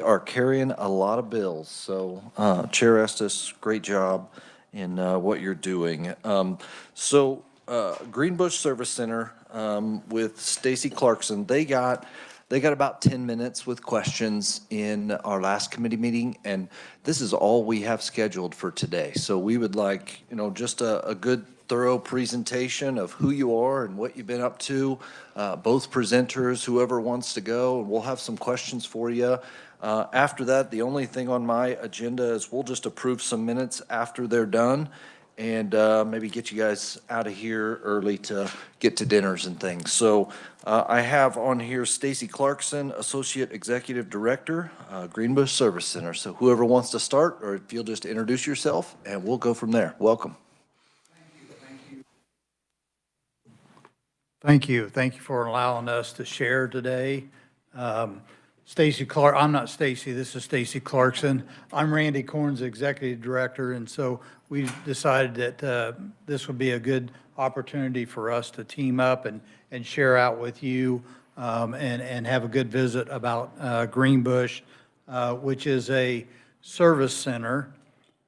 are carrying a lot of bills. So, Chair Estes, great job in what you're doing. Greenbush Service Center with Stacy Clarkson, they got about 10 minutes with questions in our last committee meeting, and this is all we have scheduled for today. So we would like, just a good thorough presentation of who you are and what you've been up to. Both presenters, whoever wants to go, and we'll have some questions for you. After that, the only thing on my agenda is we'll just approve some minutes after they're done and maybe get you guys out of here early to get to dinners and things. So I have on here Stacy Clarkson, Associate Executive Director, Greenbush Service Center. So whoever wants to start, or if you'll just introduce yourself, and we'll go from there. Welcome. Thank you. Thank you for allowing us to share today. Stacy Clark, I'm not Stacy, this is Stacy Clarkson. I'm Randy Korn's Executive Director, and so we decided that this would be a good opportunity for us to team up and share out with you and have a good visit about Greenbush, which is a service center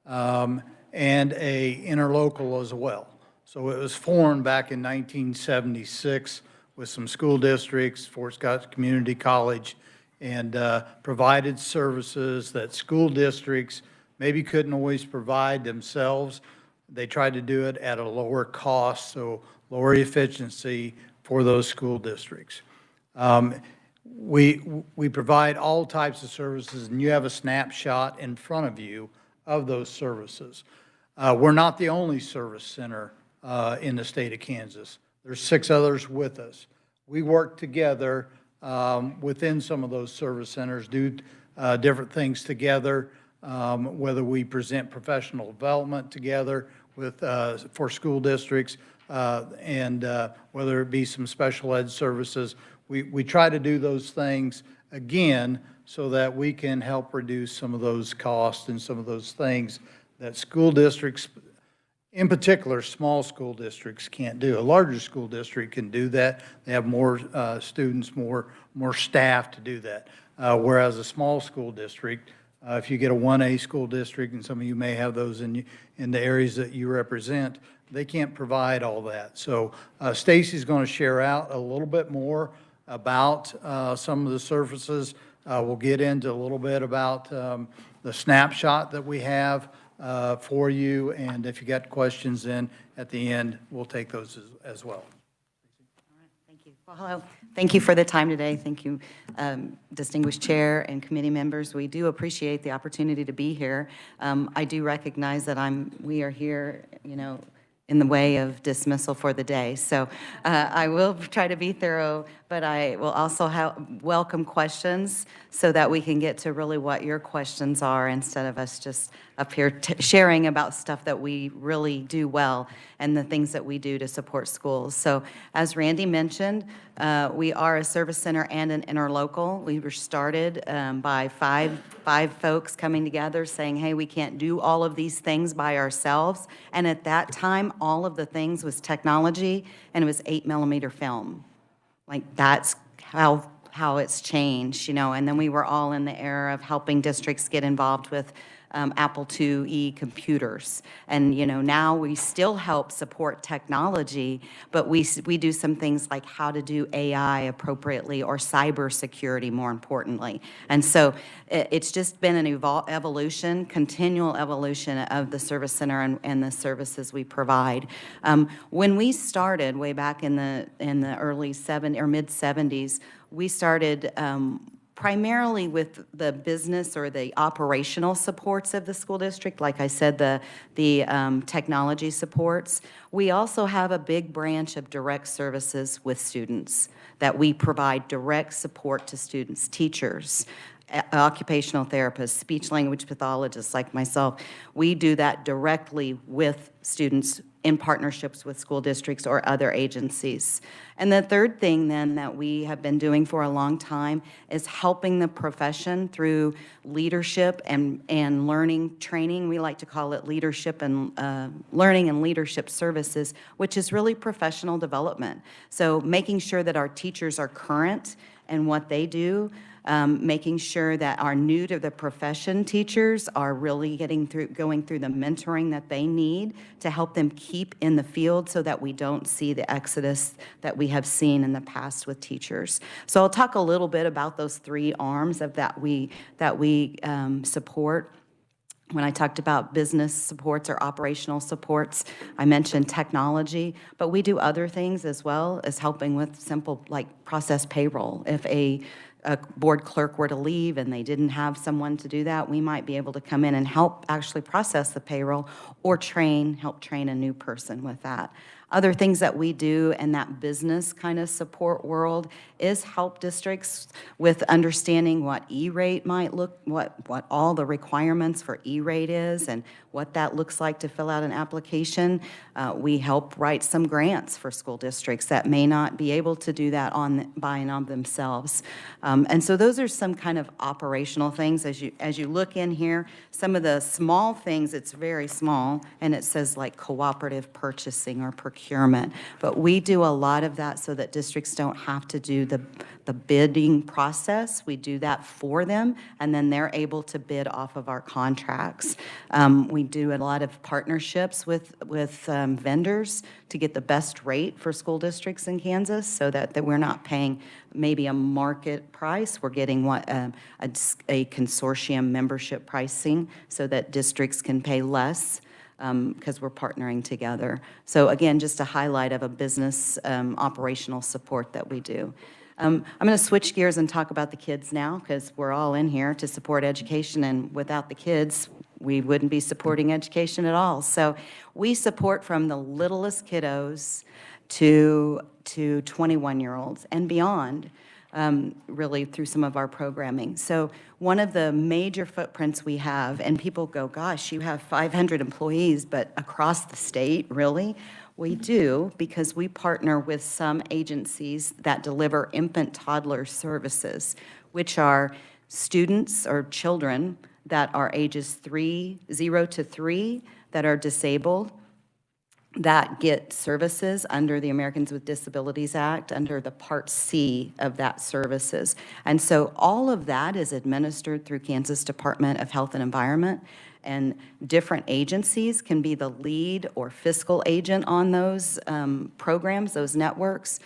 and a interlocal as well. So it was formed back in 1976 with some school districts, Fort Scott Community College, and provided services that school districts maybe couldn't always provide themselves. They tried to do it at a lower cost, so lower efficiency for those school districts. We provide all types of services, and you have a snapshot in front of you of those services. We're not the only service center in the state of Kansas. There's 6 others with us. We work together within some of those service centers, do different things together, whether we present professional development together with for school districts and whether it be some special ed services. We try to do those things again so that we can help reduce some of those costs and some of those things that school districts, in particular, small school districts can't do. A larger school district can do that. They have more students, more staff to do that. Whereas a small school district, if you get a 1A school district, and some of you may have those in the areas that you represent, they can't provide all that. So Stacy's going to share out a little bit more about some of the services. We'll get into a little bit about the snapshot that we have for you, and if you got questions, then at the end we'll take those as well. All right, thank you. Well, hello. Thank you for the time today. Thank you, distinguished chair and committee members. We do appreciate the opportunity to be here. I do recognize that we are here, in the way of dismissal for the day. So I will try to be thorough, but I will also welcome questions so that we can get to really what your questions are instead of us just up here sharing about stuff that we really do well and the things that we do to support schools. So as Randy mentioned, we are a service center and an interlocal. We were started by five folks coming together saying, hey, we can't do all of these things by ourselves. And at that time, all of the things was technology, and it was 8mm film. Like, that's how it's changed, and then we were all in the era of helping districts get involved with Apple IIe computers. And, now we still help support technology, but we do some things like how to do AI appropriately or cybersecurity, more importantly. And so it's just been an evolution, continual evolution of the service center and the services we provide. When we started way back in the early mid-70s, we started primarily with the business or the operational supports of the school district. Like I said, the technology supports. We also have a big branch of direct services with students that we provide direct support to students, teachers, occupational therapists, speech language pathologists like myself. We do that directly with students in partnerships with school districts or other agencies. And the third thing then that we have been doing for a long time is helping the profession through leadership and learning training. We like to call it leadership and learning and leadership services, which is really professional development. So making sure that our teachers are current in what they do, making sure that our new to the profession teachers are really going through the mentoring that they need to help them keep in the field so that we don't see the exodus that we have seen in the past with teachers. So I'll talk a little bit about those three arms of that we support. When I talked about business supports or operational supports, I mentioned technology, but we do other things as well as helping with simple like process payroll. If a board clerk were to leave and they didn't have someone to do that, we might be able to come in and help actually process the payroll or help train a new person with that. Other things that we do in that business kind of support world is help districts with understanding what E-rate might look, what all the requirements for E-rate is and what that looks like to fill out an application. We help write some grants for school districts that may not be able to do that by and of themselves. And so those are some kind of operational things. As you look in here, some of the small things, it's very small, and it says like cooperative purchasing or procurement. But we do a lot of that so that districts don't have to do the bidding process. We do that for them, and then they're able to bid off of our contracts. We do a lot of partnerships with vendors to get the best rate for school districts in Kansas so that we're not paying maybe a market price. We're getting a consortium membership pricing so that districts can pay less because we're partnering together. So again, just a highlight of a business operational support that we do. I'm going to switch gears and talk about the kids now because we're all in here to support education, and without the kids, we wouldn't be supporting education at all. So we support from the littlest kiddos to 21-year-olds and beyond, really through some of our programming. So one of the major footprints we have, and people go, gosh, you have 500 employees, but across the state, really? We do, because we partner with some agencies that deliver infant toddler services, which are students or children that are ages 0 to 3 that are disabled, that get services under the Americans with Disabilities Act, under the Part C of that services. And so all of that is administered through Kansas Department of Health and Environment, and different agencies can be the lead or fiscal agent on those programs, those networks.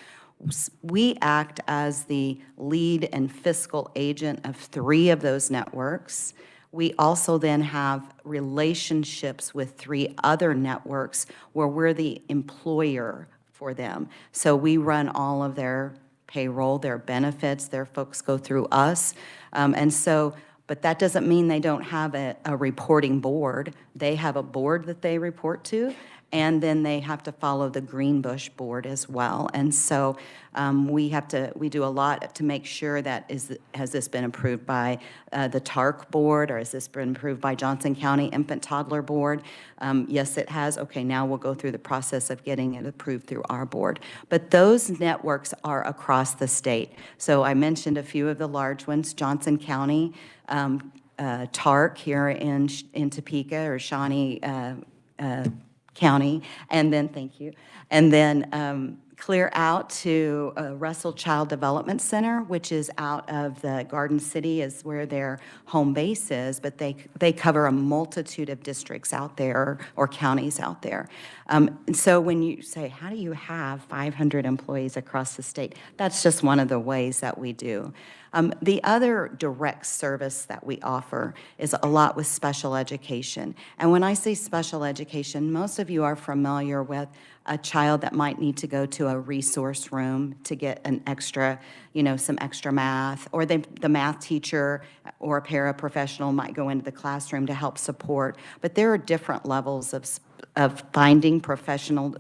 We act as the lead and fiscal agent of 3 of those networks. We also then have relationships with 3 other networks where we're the employer for them. So we run all of their payroll, their benefits, their folks go through us. But that doesn't mean they don't have a reporting board. They have a board that they report to, and then they have to follow the Greenbush board as well. And so we do a lot to make sure that has this been approved by the TARC board, or has this been approved by Johnson County Infant Toddler Board? Yes, it has. Okay, now we'll go through the process of getting it approved through our board. But those networks are across the state. So I mentioned a few of the large ones, Johnson County, TARC here in Topeka, or Shawnee County, and then, thank you, and then clear out to Russell Child Development Center, which is out of the Garden City, is where their home base is, but they cover a multitude of districts out there or counties out there. And so when you say, how do you have 500 employees across the state? That's just one of the ways that we do. The other direct service that we offer is a lot with special education. And when I say special education, most of you are familiar with a child that might need to go to a resource room to get an extra, some extra math, or the math teacher or a paraprofessional might go into the classroom to help support. But there are different levels of finding professional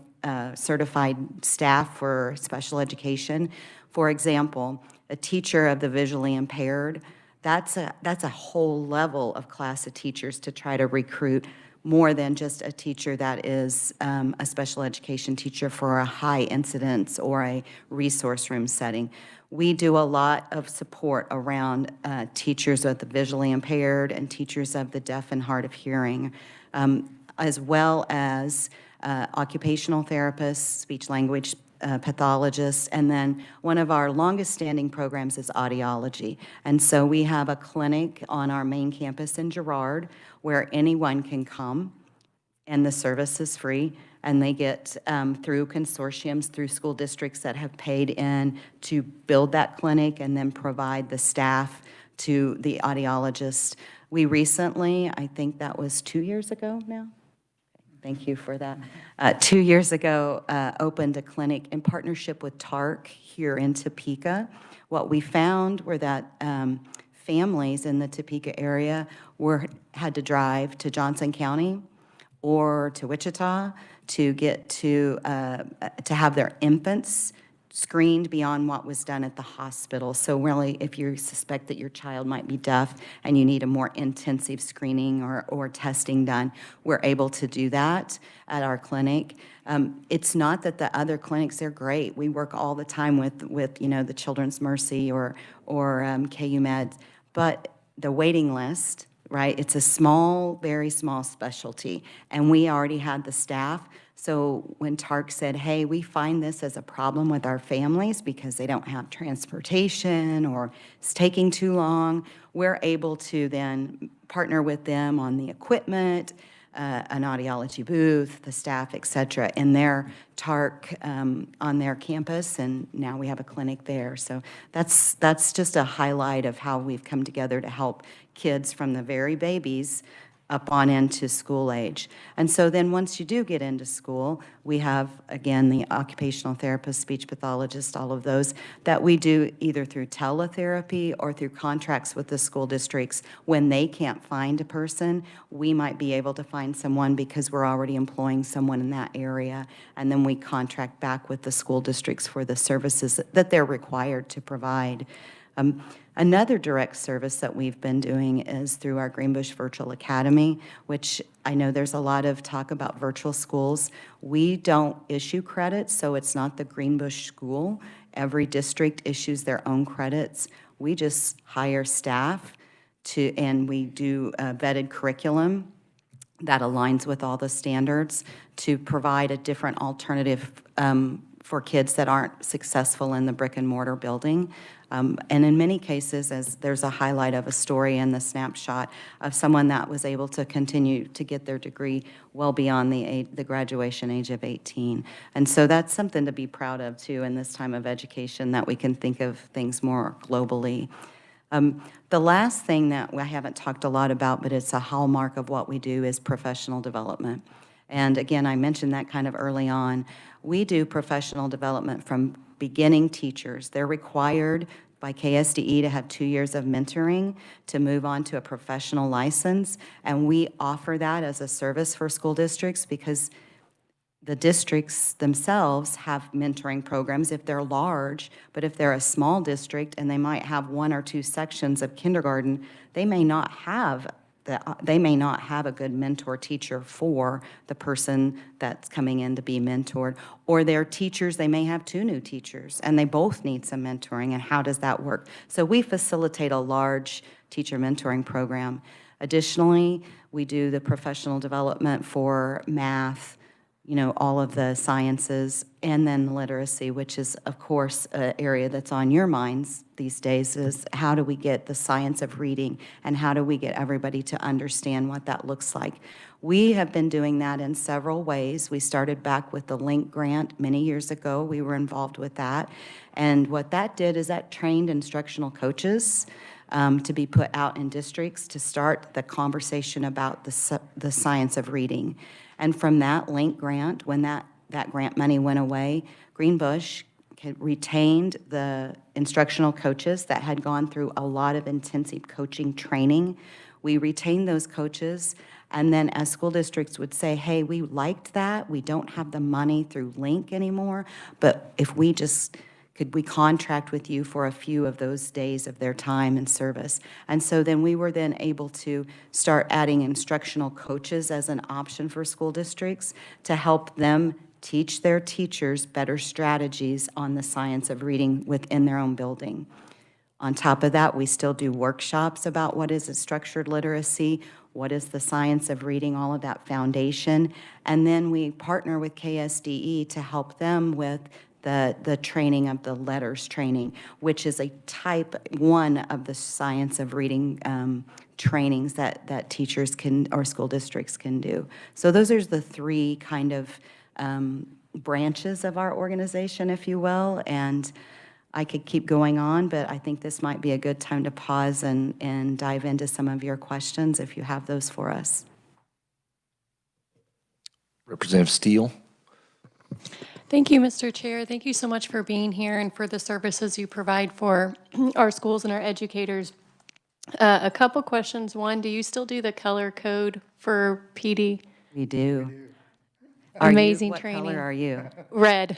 certified staff for special education. For example, a teacher of the visually impaired, that's a whole level of class of teachers to try to recruit, more than just a teacher that is a special education teacher for a high incidence or a resource room setting. We do a lot of support around teachers of the visually impaired and teachers of the deaf and hard of hearing, as well as occupational therapists, speech language pathologists, and then one of our longest-standing programs is audiology. And so we have a clinic on our main campus in Girard where anyone can come, and the service is free, and they get through consortiums, through school districts that have paid in to build that clinic and then provide the staff to the audiologist. We recently, I think that was 2 years ago now, thank you for that. 2 years ago, opened a clinic in partnership with TARC here in Topeka. What we found were that families in the Topeka area had to drive to Johnson County or to Wichita to get to have their infants screened beyond what was done at the hospital. So really, if you suspect that your child might be deaf and you need a more intensive screening or testing done, we're able to do that at our clinic. It's not that the other clinics, they're great. We work all the time with the Children's Mercy or KU Med, but the waiting list, right? It's a small, very small specialty, and we already had the staff. So when TARC said, hey, we find this as a problem with our families because they don't have transportation or it's taking too long, we're able to then partner with them on the equipment, an audiology booth, the staff, et cetera, in their TARC on their campus, and now we have a clinic there. So that's just a highlight of how we've come together to help kids from the very babies up on into school age. And so then once you do get into school, we have, again, the occupational therapist, speech pathologist, all of those that we do either through teletherapy or through contracts with the school districts. When they can't find a person, we might be able to find someone because we're already employing someone in that area, and then we contract back with the school districts for the services that they're required to provide. Another direct service that we've been doing is through our Greenbush Virtual Academy, which I know there's a lot of talk about virtual schools. We don't issue credits, so it's not the Greenbush school. Every district issues their own credits. We just hire staff and we do a vetted curriculum that aligns with all the standards to provide a different alternative for kids that aren't successful in the brick and mortar building. And in many cases, as there's a highlight of a story in the snapshot of someone that was able to continue to get their degree well beyond the graduation age of 18. And so that's something to be proud of, too, in this time of education, that we can think of things more globally. The last thing that I haven't talked a lot about, but it's a hallmark of what we do, is professional development. And again, I mentioned that kind of early on. We do professional development from beginning teachers. They're required by KSDE to have 2 years of mentoring to move on to a professional license. And we offer that as a service for school districts because the districts themselves have mentoring programs if they're large, but if they're a small district and they might have 1 or 2 sections of kindergarten, they may not have a good mentor teacher for the person that's coming in to be mentored. Or their teachers, they may have 2 new teachers and they both need some mentoring, and how does that work? So we facilitate a large teacher mentoring program. Additionally, we do the professional development for math, all of the sciences, and then literacy, which is, of course, an area that's on your minds these days, is how do we get the science of reading and how do we get everybody to understand what that looks like? We have been doing that in several ways. We started back with the LINK grant many years ago. We were involved with that. And what that did is that trained instructional coaches to be put out in districts to start the conversation about the science of reading. And from that LINK grant, when that grant money went away, Greenbush retained the instructional coaches that had gone through a lot of intensive coaching training. We retained those coaches, and then as school districts would say, hey, we liked that, we don't have the money through LINK anymore, but if we just could we contract with you for a few of those days of their time and service? And so then we were then able to start adding instructional coaches as an option for school districts to help them teach their teachers better strategies on the science of reading within their own building. On top of that, we still do workshops about what is a structured literacy, what is the science of reading, all of that foundation. And then we partner with KSDE to help them with the training of the letters training, which is a type one of the science of reading trainings that teachers can, or school districts can do. So those are the three kind of branches of our organization, if you will, and I could keep going on, but I think this might be a good time to pause and dive into some of your questions if you have those for us. Representative Steele. Thank you, Mr. Chair. Thank you so much for being here and for the services you provide for our schools and our educators. A couple questions. One, do you still do the color code for PD? We do. Amazing What training. color are you? Red.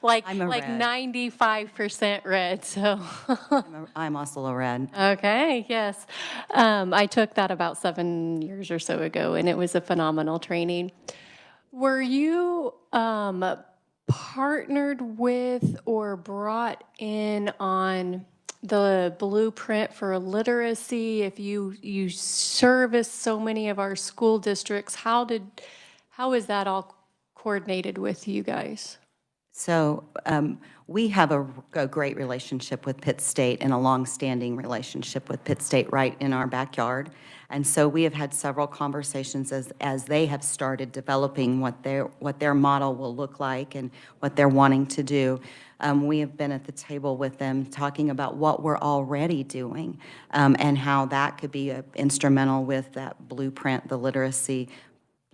like I'm a like red. 95% red, so. I'm also a red. Okay, yes. I took that about 7 years or so ago, and it was a phenomenal training. Were you partnered with or brought in on the blueprint for literacy? If you service so many of our school districts, how is that all coordinated with you guys? So we have a great relationship with Pitt State and a long-standing relationship with Pitt State right in our backyard. And so we have had several conversations as they have started developing what their model will look like and what they're wanting to do. We have been at the table with them talking about what we're already doing and how that could be instrumental with that blueprint, the literacy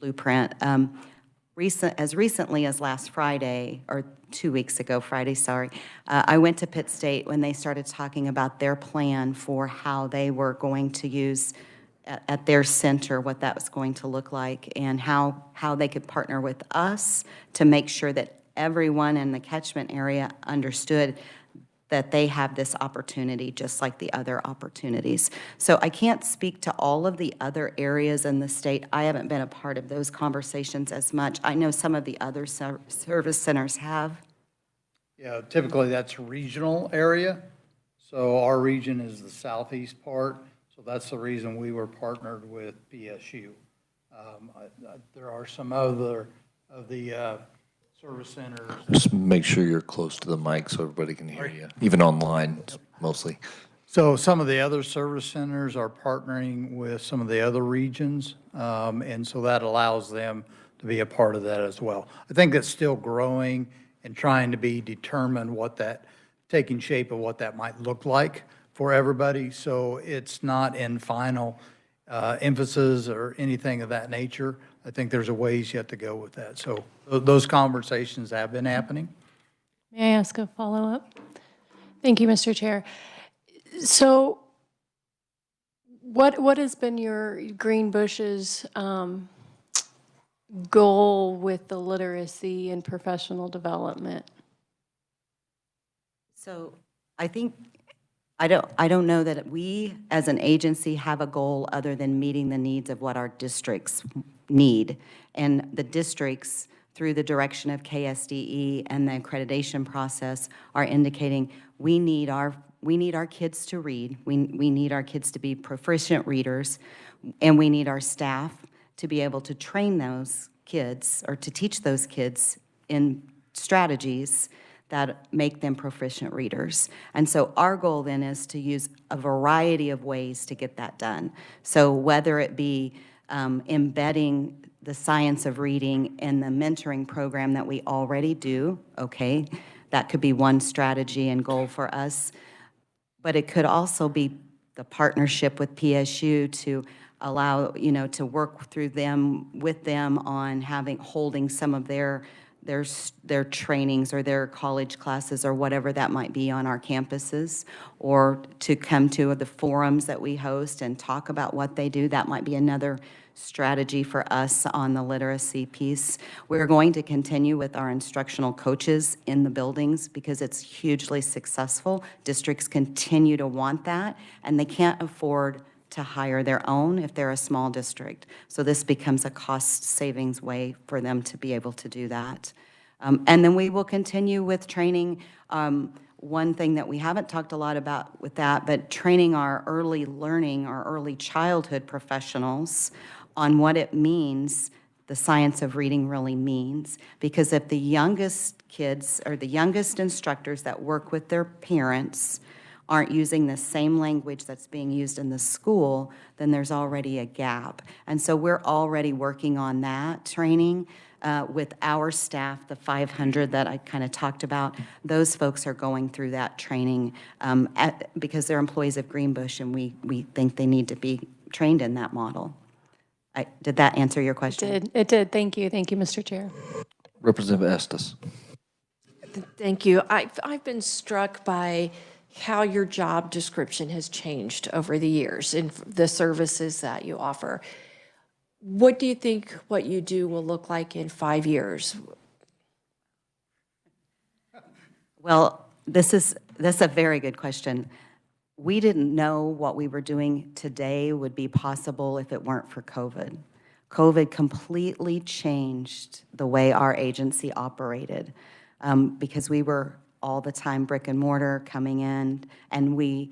blueprint. As recently as last Friday, or 2 weeks ago, Friday, sorry, I went to Pitt State when they started talking about their plan for how they were going to use at their center, what that was going to look like, and how they could partner with us to make sure that everyone in the catchment area understood that they have this opportunity just like the other opportunities. So I can't speak to all of the other areas in the state. I haven't been a part of those conversations as much. I know some of the other service centers have. Yeah, typically that's regional area. So our region is the southeast part. So that's the reason we were partnered with PSU. There are some other of the service centers. Just make sure you're close to the mic so everybody can hear you, even online mostly. So some of the other service centers are partnering with some of the other regions, and so that allows them to be a part of that as well. I think that's still growing and trying to be determined taking shape of what that might look like for everybody. So it's not in final emphasis or anything of that nature. I think there's a ways yet to go with that. So those conversations have been happening. May I ask a follow-up? Thank you, Mr. Chair. So what has been your Greenbush's goal with the literacy and professional development? So I think, I don't know that we as an agency have a goal other than meeting the needs of what our districts need. And the districts, through the direction of KSDE and the accreditation process, are indicating we need our kids to read, we need our kids to be proficient readers, and we need our staff to be able to train those kids or to teach those kids in strategies that make them proficient readers. And so our goal then is to use a variety of ways to get that done. So whether it be embedding the science of reading in the mentoring program that we already do, okay, that could be one strategy and goal for us. But it could also be the partnership with PSU to allow, to work through them, with them on holding some of their trainings or their college classes or whatever that might be on our campuses, or to come to the forums that we host and talk about what they do. That might be another strategy for us on the literacy piece. We're going to continue with our instructional coaches in the buildings because it's hugely successful. Districts continue to want that, and they can't afford to hire their own if they're a small district. So this becomes a cost savings way for them to be able to do that. And then we will continue with training. One thing that we haven't talked a lot about with that, but training our early learning, our early childhood professionals on what it means the science of reading really means. Because if the youngest kids or the youngest instructors that work with their parents aren't using the same language that's being used in the school, then there's already a gap. And so we're already working on that training with our staff, the 500 that I kind of talked about. Those folks are going through that training because they're employees of Greenbush, and we think they need to be trained in that model. Did that answer your question? It did. Thank you. Thank you, Mr. Chair. Representative Estes. Thank you. I've been struck by how your job description has changed over the years and the services that you offer. What do you think what you do will look like in 5 years? Well, that's a very good question. We didn't know what we were doing today would be possible if it weren't for COVID. COVID completely changed the way our agency operated because we were all the time brick and mortar coming in, and we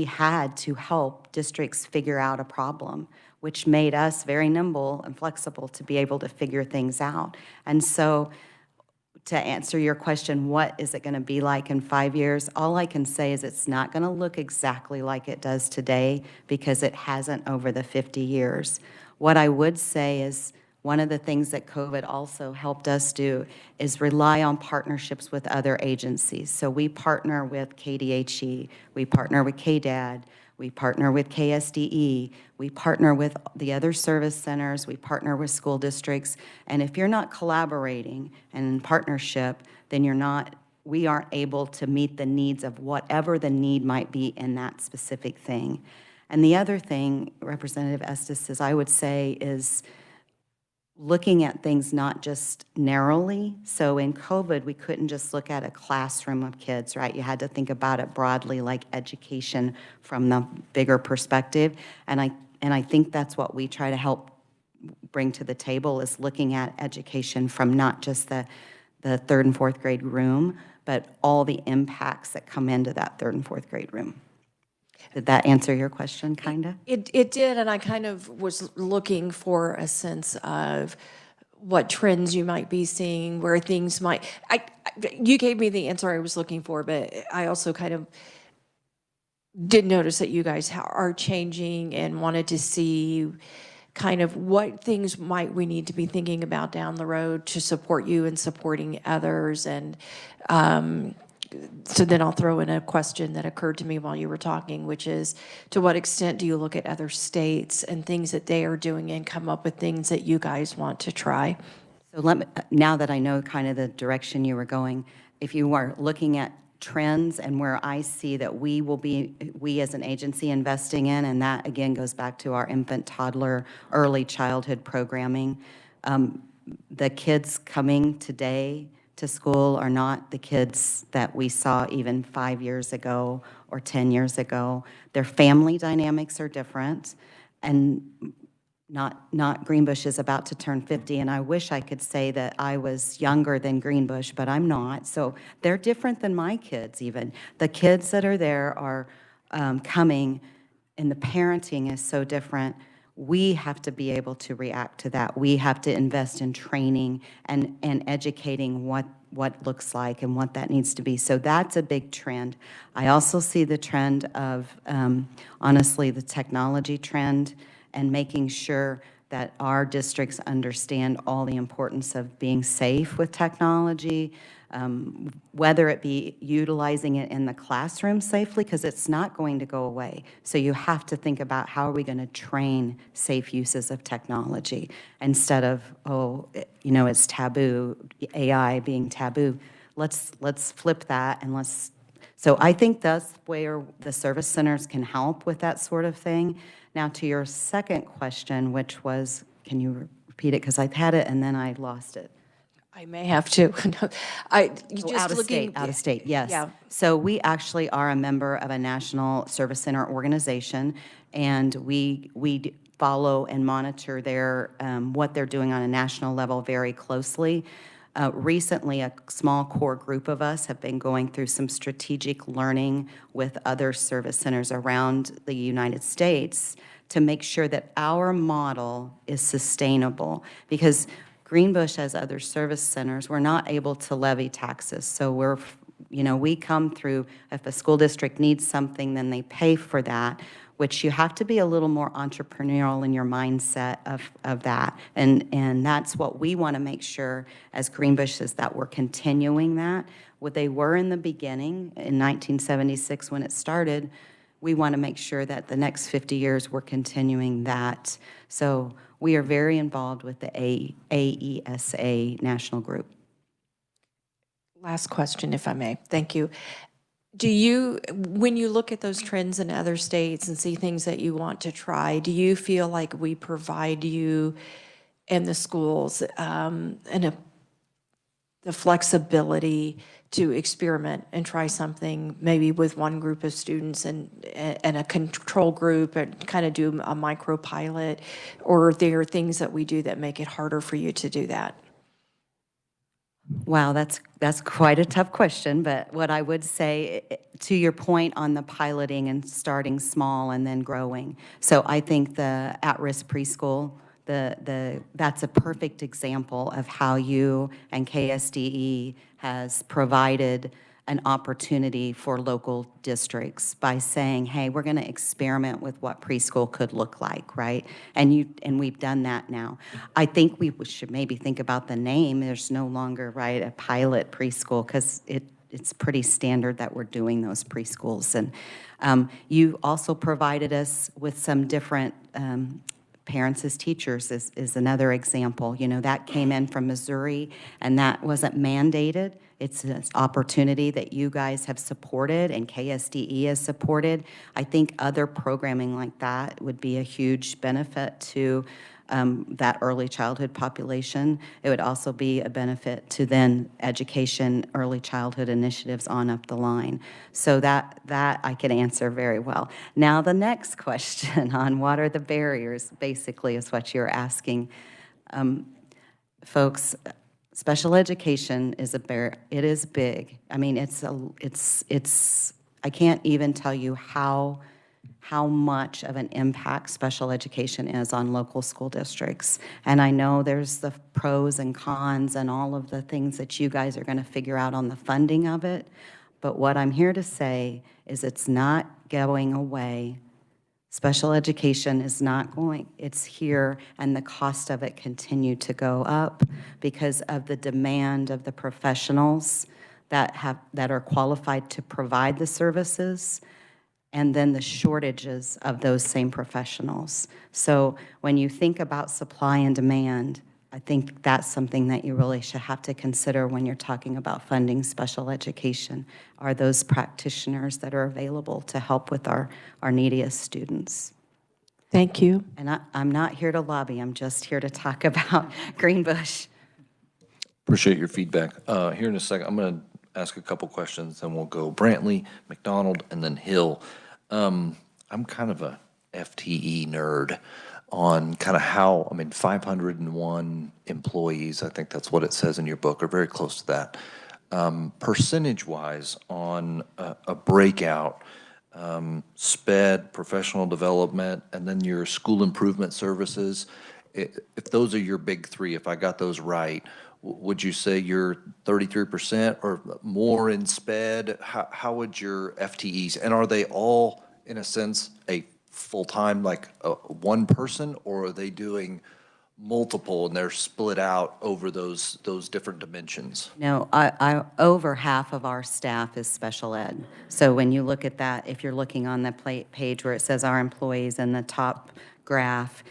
had to help districts figure out a problem, which made us very nimble and flexible to be able to figure things out. And so to answer your question, what is it going to be like in 5 years? All I can say is it's not going to look exactly like it does today because it hasn't over the 50 years. What I would say is one of the things that COVID also helped us do is rely on partnerships with other agencies. So we partner with KDHE, we partner with KDAD, we partner with KSDE, we partner with the other service centers, we partner with school districts. And if you're not collaborating and in partnership, then we aren't able to meet the needs of whatever the need might be in that specific thing. And the other thing, Representative Estes, I would say is looking at things not just narrowly. So in COVID, we couldn't just look at a classroom of kids, right? You had to think about it broadly, like education from the bigger perspective. And I think that's what we try to help bring to the table, is looking at education from not just the third and fourth grade room, but all the impacts that come into that third and fourth grade room. Did that answer your question, kind of? It did, and I kind of was looking for a sense of what trends you might be seeing, where things might. You gave me the answer I was looking for, but I also kind of did notice that you guys are changing and wanted to see kind of what things might we need to be thinking about down the road to support you and supporting others. And so then I'll throw in a question that occurred to me while you were talking, which is, to what extent do you look at other states and things that they are doing and come up with things that you guys want to try? So now that I know kind of the direction you were going, if you are looking at trends and where I see that we as an agency investing in, and that again goes back to our infant, toddler, early childhood programming, the kids coming today to school are not the kids that we saw even 5 years ago or 10 years ago. Their family dynamics are different, and not Greenbush is about to turn 50, and I wish I could say that I was younger than Greenbush, but I'm not. So they're different than my kids even. The kids that are there are coming, and the parenting is so different. We have to be able to react to that. We have to invest in training and educating what looks like and what that needs to be. So that's a big trend. I also see the trend of, honestly, the technology trend, and making sure that our districts understand all the importance of being safe with technology, whether it be utilizing it in the classroom safely, because it's not going to go away. So you have to think about, how are we going to train safe uses of technology instead of, it's taboo, AI being taboo. Let's flip that, and so I think that's where the service centers can help with that sort of thing. Now, to your second question, which was, can you repeat it? Because I had it and then I lost it. I may have to. Out of state, yes. Yeah. So we actually are a member of a national service center organization, and we follow and monitor what they're doing on a national level very closely. Recently, a small core group of us have been going through some strategic learning with other service centers around the United States to make sure that our model is sustainable. Because Greenbush, as other service centers, we're not able to levy taxes. So we come through, if a school district needs something, then they pay for that, which you have to be a little more entrepreneurial in your mindset of that. And that's what we want to make sure as Greenbush is that we're continuing that. What they were in the beginning, in 1976 when it started, we want to make sure that the next 50 years we're continuing that. So we are very involved with the AESA National Group. Last question, if I may. Thank you. When you look at those trends in other states and see things that you want to try, do you feel like we provide you and the schools the flexibility to experiment and try something maybe with one group of students and a control group and kind of do a micro pilot? Or are there things that we do that make it harder for you to do that? Wow, that's quite a tough question, but what I would say, to your point on the piloting and starting small and then growing. So I think the at-risk preschool, that's a perfect example of how you and KSDE has provided an opportunity for local districts by saying, hey, we're going to experiment with what preschool could look like, right? And we've done that now. I think we should maybe think about the name. There's no longer, right, a pilot preschool, because it's pretty standard that we're doing those preschools. And you also provided us with some different parents as teachers is another example. That came in from Missouri, and that wasn't mandated. It's an opportunity that you guys have supported and KSDE has supported. I think other programming like that would be a huge benefit to that early childhood population. It would also be a benefit to then education, early childhood initiatives on up the line. So that I can answer very well. Now the next question on what are the barriers, basically, is what you're asking. Folks, special education is it is big. I mean, I can't even tell you how much of an impact special education is on local school districts. And I know there's the pros and cons and all of the things that you guys are going to figure out on the funding of it. But what I'm here to say is it's not going away. Special education is not going, it's here, and the cost of it continue to go up because of the demand of the professionals that are qualified to provide the services, and then the shortages of those same professionals. So when you think about supply and demand, I think that's something that you really should have to consider when you're talking about funding special education. Are those practitioners that are available to help with our neediest students? Thank you. And I'm not here to lobby, I'm just here to talk about Greenbush. Appreciate your feedback. Here in a second, I'm going to ask a couple questions, then we'll go Brantley, McDonald, and then Hill. I'm kind of a FTE nerd on kind of how, 501 employees, I think that's what it says in your book, or very close to that. Percentage-wise on a breakout, SPED, professional development, and then your school improvement services, if those are your big three, if I got those right, would you say you're 33% or more in SPED? How would your FTEs, and are they all, in a sense, a full-time, like one person, or are they doing multiple and they're split out over those different dimensions? No, over half of our staff is special ed. So when you look at that, if you're looking on the page where it says our employees in the top graph,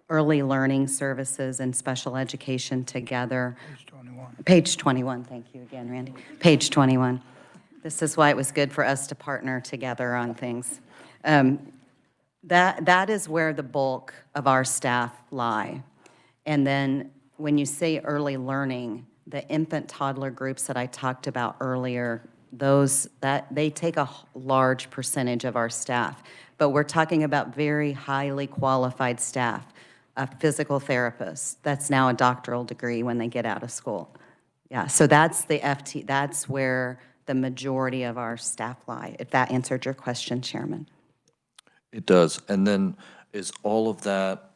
early learning services and special education together. Page 21. Page 21, thank you again, Randy. Page 21. This is why it was good for us to partner together on things. That is where the bulk of our staff lie. And then when you say early learning, the infant toddler groups that I talked about earlier, they take a large percentage of our staff. But we're talking about very highly qualified staff. A physical therapist, that's now a doctoral degree when they get out of school. Yeah, so that's that's where the majority of our staff lie, if that answered your question, Chairman. It does. And then is all of that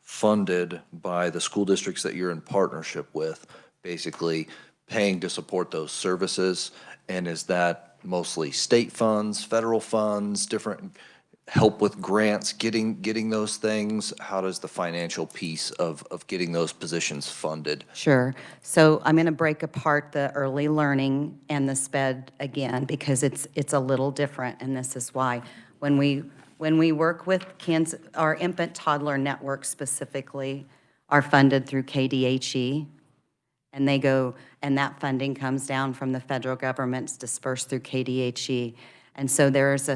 funded by the school districts that you're in partnership with, basically paying to support those services? And is that mostly state funds, federal funds, different help with grants, getting those things? How does the financial piece of getting those positions funded? Sure. So I'm going to break apart the early learning and the SPED again, because it's a little different, and this is why. When we work with Kansas, our infant toddler network specifically are funded through KDHE, and they go, and that funding comes down from the federal government's dispersed through KDHE. And so there's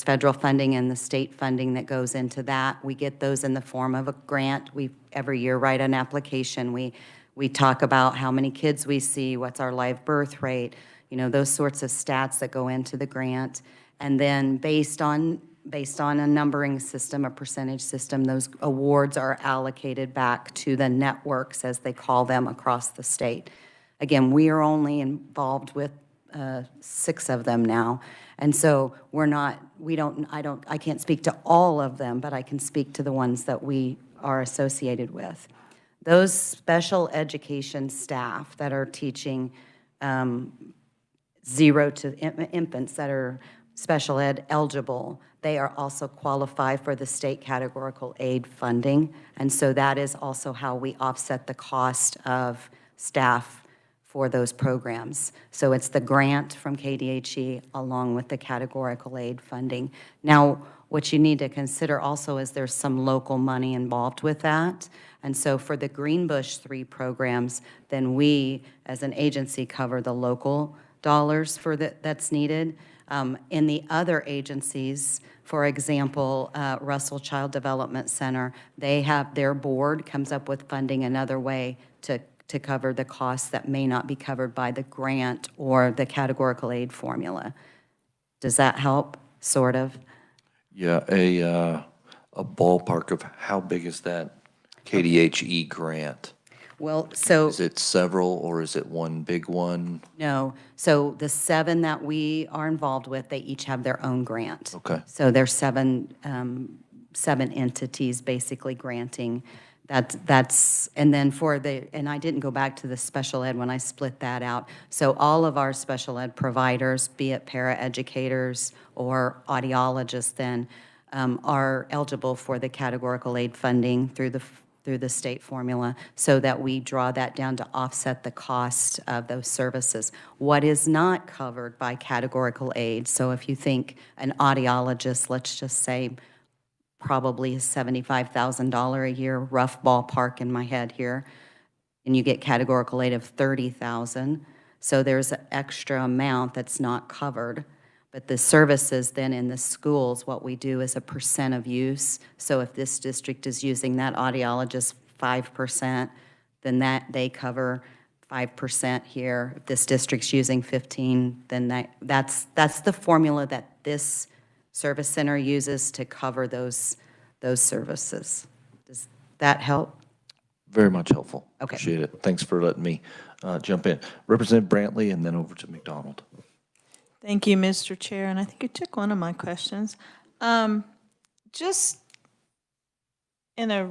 federal funding and the state funding that goes into that. We get those in the form of a grant. We every year write an application. We talk about how many kids we see, what's our live birth rate, those sorts of stats that go into the grant. And then based on a numbering system, a percentage system, those awards are allocated back to the networks, as they call them, across the state. Again, we are only involved with 6 of them now. And so I can't speak to all of them, but I can speak to the ones that we are associated with. Those special education staff that are teaching 0 to infants that are special ed eligible, they are also qualify for the state categorical aid funding. And so that is also how we offset the cost of staff for those programs. So it's the grant from KDHE along with the categorical aid funding. Now, what you need to consider also is there's some local money involved with that. And so for the Greenbush 3 programs, then we, as an agency, cover the local dollars for that's needed. In the other agencies, for example, Russell Child Development Center, they have their board comes up with funding another way to cover the costs that may not be covered by the grant or the categorical aid formula. Does that help, sort of? Yeah, a ballpark of how big is that KDHE grant? Well, so. Is it several, or is it one big one? No. So the 7 that we are involved with, they each have their own grant. Okay. So there's 7 entities basically granting. And then and I didn't go back to the special ed when I split that out. So all of our special ed providers, be it paraeducators or audiologists then, are eligible for the categorical aid funding through the state formula, so that we draw that down to offset the cost of those services. What is not covered by categorical aid, so if you think an audiologist, let's just say probably $75,000 a year, rough ballpark in my head here, and you get categorical aid of $30,000, so there's an extra amount that's not covered. But the services then in the schools, what we do is a percent of use. So if this district is using that audiologist 5%, then they cover 5% here. If this district's using 15, then that's the formula that this service center uses to cover those services. Does that help? Very much helpful. Okay. Appreciate it. Thanks for letting me jump in. Representative Brantley, and then over to McDonald. Thank you, Mr. Chair, and I think you took one of my questions. Just in a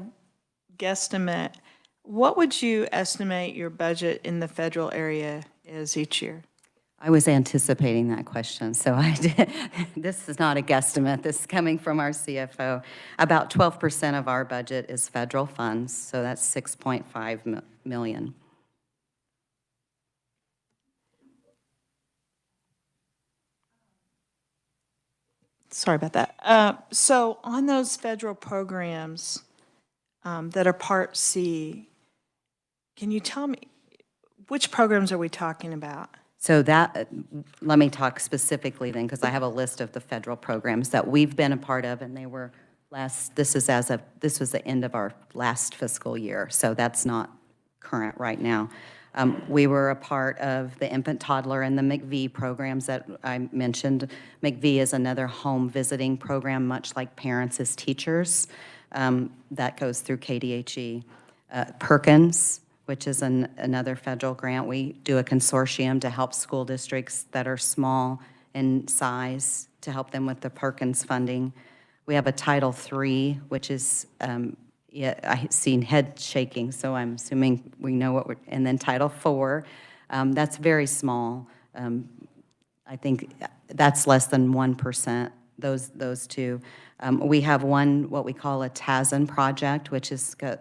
guesstimate, what would you estimate your budget in the federal area is each year? I was anticipating that question, so I did. This is not a guesstimate. This is coming from our CFO. About 12% of our budget is federal funds, so that's $6.5 million. Sorry about that. So on those federal programs that are Part C, can you tell me, which programs are we talking about? So let me talk specifically then, because I have a list of the federal programs that we've been a part of, and they were this was the end of our last fiscal year, so that's not current right now. We were a part of the infant, toddler, and the McV programs that I mentioned. McV is another home visiting program, much like Parents as Teachers, that goes through KDHE. Perkins, which is another federal grant. We do a consortium to help school districts that are small in size to help them with the Perkins funding. We have a Title III, which is, yeah, I've seen head shaking, so I'm assuming we know what we're, and then Title IV, that's very small. I think that's less than 1%, those two. We have one, what we call a TASN project, which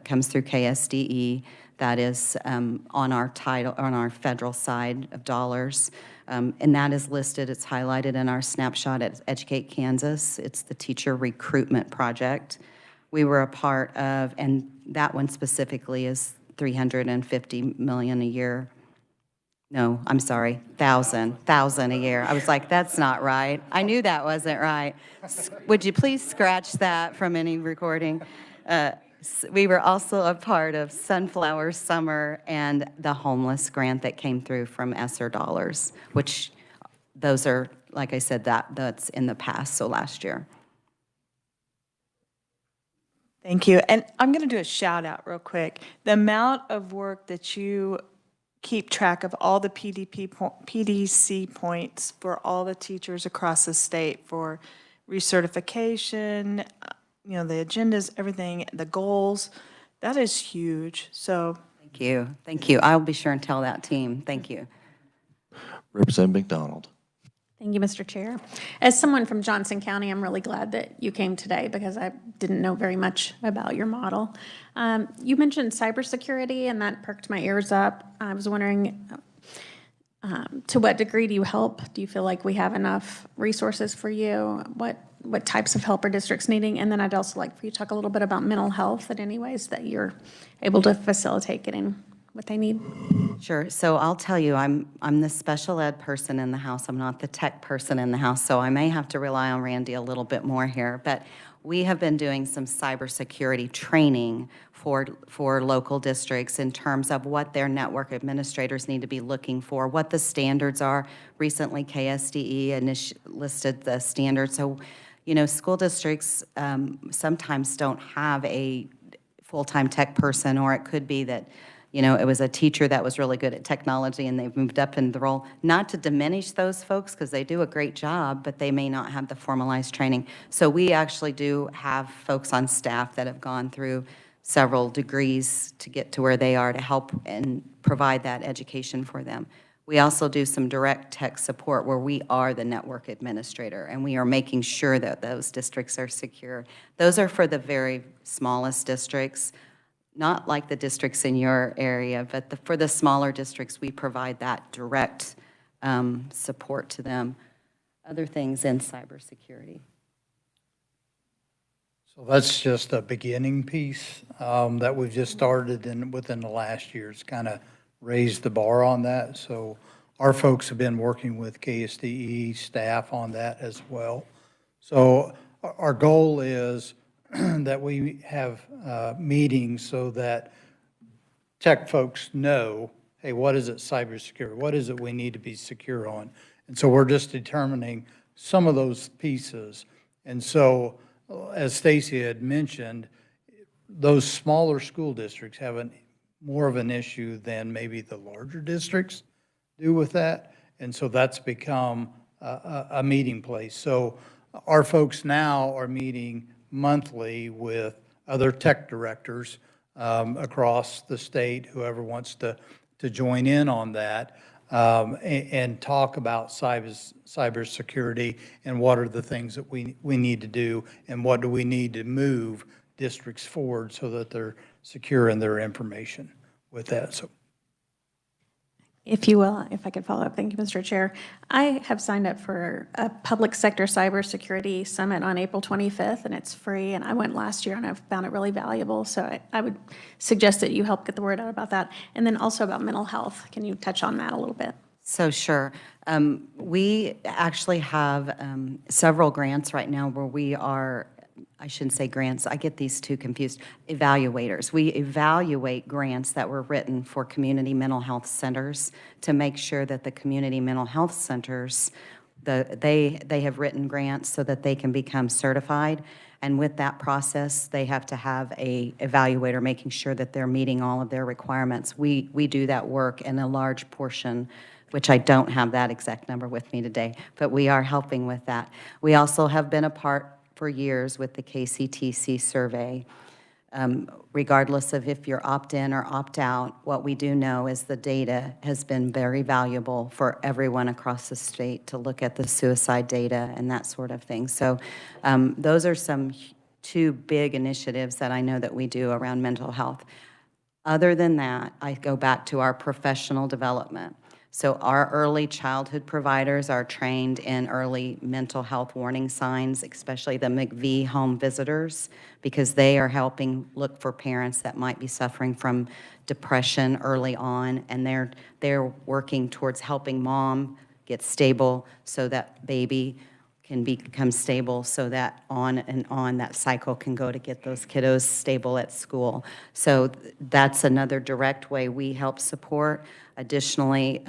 comes through KSDE, that is on our federal side of dollars. And that is listed, it's highlighted in our snapshot at Educate Kansas. It's the teacher recruitment project. We were a part of, and that one specifically is $350 million a year. No, I'm sorry, 1,000 a year. I was like, that's not right. I knew that wasn't right. Would you please scratch that from any recording? We were also a part of Sunflower Summer and the homeless grant that came through from ESSER dollars, which those are, like I said, that's in the past, so last year. Thank you. And I'm going to do a shout out real quick. The amount of work that you keep track of all the PDC points for all the teachers across the state for recertification, the agendas, everything, the goals, that is huge. So Thank you. Thank you. I'll be sure and tell that team. Thank you. Representative McDonald. Thank you, Mr. Chair. As someone from Johnson County, I'm really glad that you came today because I didn't know very much about your model. You mentioned cybersecurity, and that perked my ears up. I was wondering, to what degree do you help? Do you feel like we have enough resources for you? What types of help are districts needing? And then I'd also like for you to talk a little bit about mental health in any ways that you're able to facilitate getting what they need. Sure. So I'll tell you, I'm the special ed person in the House. I'm not the tech person in the House, so I may have to rely on Randy a little bit more here. But we have been doing some cybersecurity training for local districts in terms of what their network administrators need to be looking for, what the standards are. Recently, KSDE listed the standards. So, school districts sometimes don't have a full-time tech person, or it could be that it was a teacher that was really good at technology and they've moved up in the role. Not to diminish those folks because they do a great job, but they may not have the formalized training. So we actually do have folks on staff that have gone through several degrees to get to where they are to help and provide that education for them. We also do some direct tech support where we are the network administrator and we are making sure that those districts are secure. Those are for the very smallest districts. Not like the districts in your area, but for the smaller districts, we provide that direct support to them. Other things in cybersecurity. So that's just a beginning piece that we've just started within the last year. It's kind of raised the bar on that. So our folks have been working with KSDE staff on that as well. So our goal is that we have meetings so that tech folks know, hey, what is it cybersecurity? What is it we need to be secure on? And so we're just determining some of those pieces. And so, as Stacy had mentioned, those smaller school districts have more of an issue than maybe the larger districts do with that. And so that's become a meeting place. So our folks now are meeting monthly with other tech directors across the state, whoever wants to join in on that, and talk about cybersecurity and what are the things that we need to do and what do we need to move districts forward so that they're secure in their information with that. So, If you will, if I could follow up, thank you, Mr. Chair. I have signed up for a public sector cybersecurity summit on April 25th, and it's free, and I went last year, and I've found it really valuable, so I would suggest that you help get the word out about that. And then also about mental health. Can you touch on that a little bit? So sure. We actually have several grants right now where we are, I shouldn't say grants, I get these two confused, evaluators. We evaluate grants that were written for community mental health centers to make sure that the community mental health centers, they have written grants so that they can become certified. And with that process, they have to have a evaluator making sure that they're meeting all of their requirements. We do that work in a large portion, which I don't have that exact number with me today, but we are helping with that. We also have been a part for years with the KCTC survey. Regardless of if you're opt-in or opt-out, what we do know is the data has been very valuable for everyone across the state to look at the suicide data and that sort of thing. So those are some two big initiatives that I know that we do around mental health. Other than that, I go back to our professional development. So our early childhood providers are trained in early mental health warning signs, especially the McVie home visitors, because they are helping look for parents that might be suffering from depression early on, and they're working towards helping mom get stable so that baby can become stable, so that on and on that cycle can go to get those kiddos stable at school. So that's another direct way we help support. Additionally,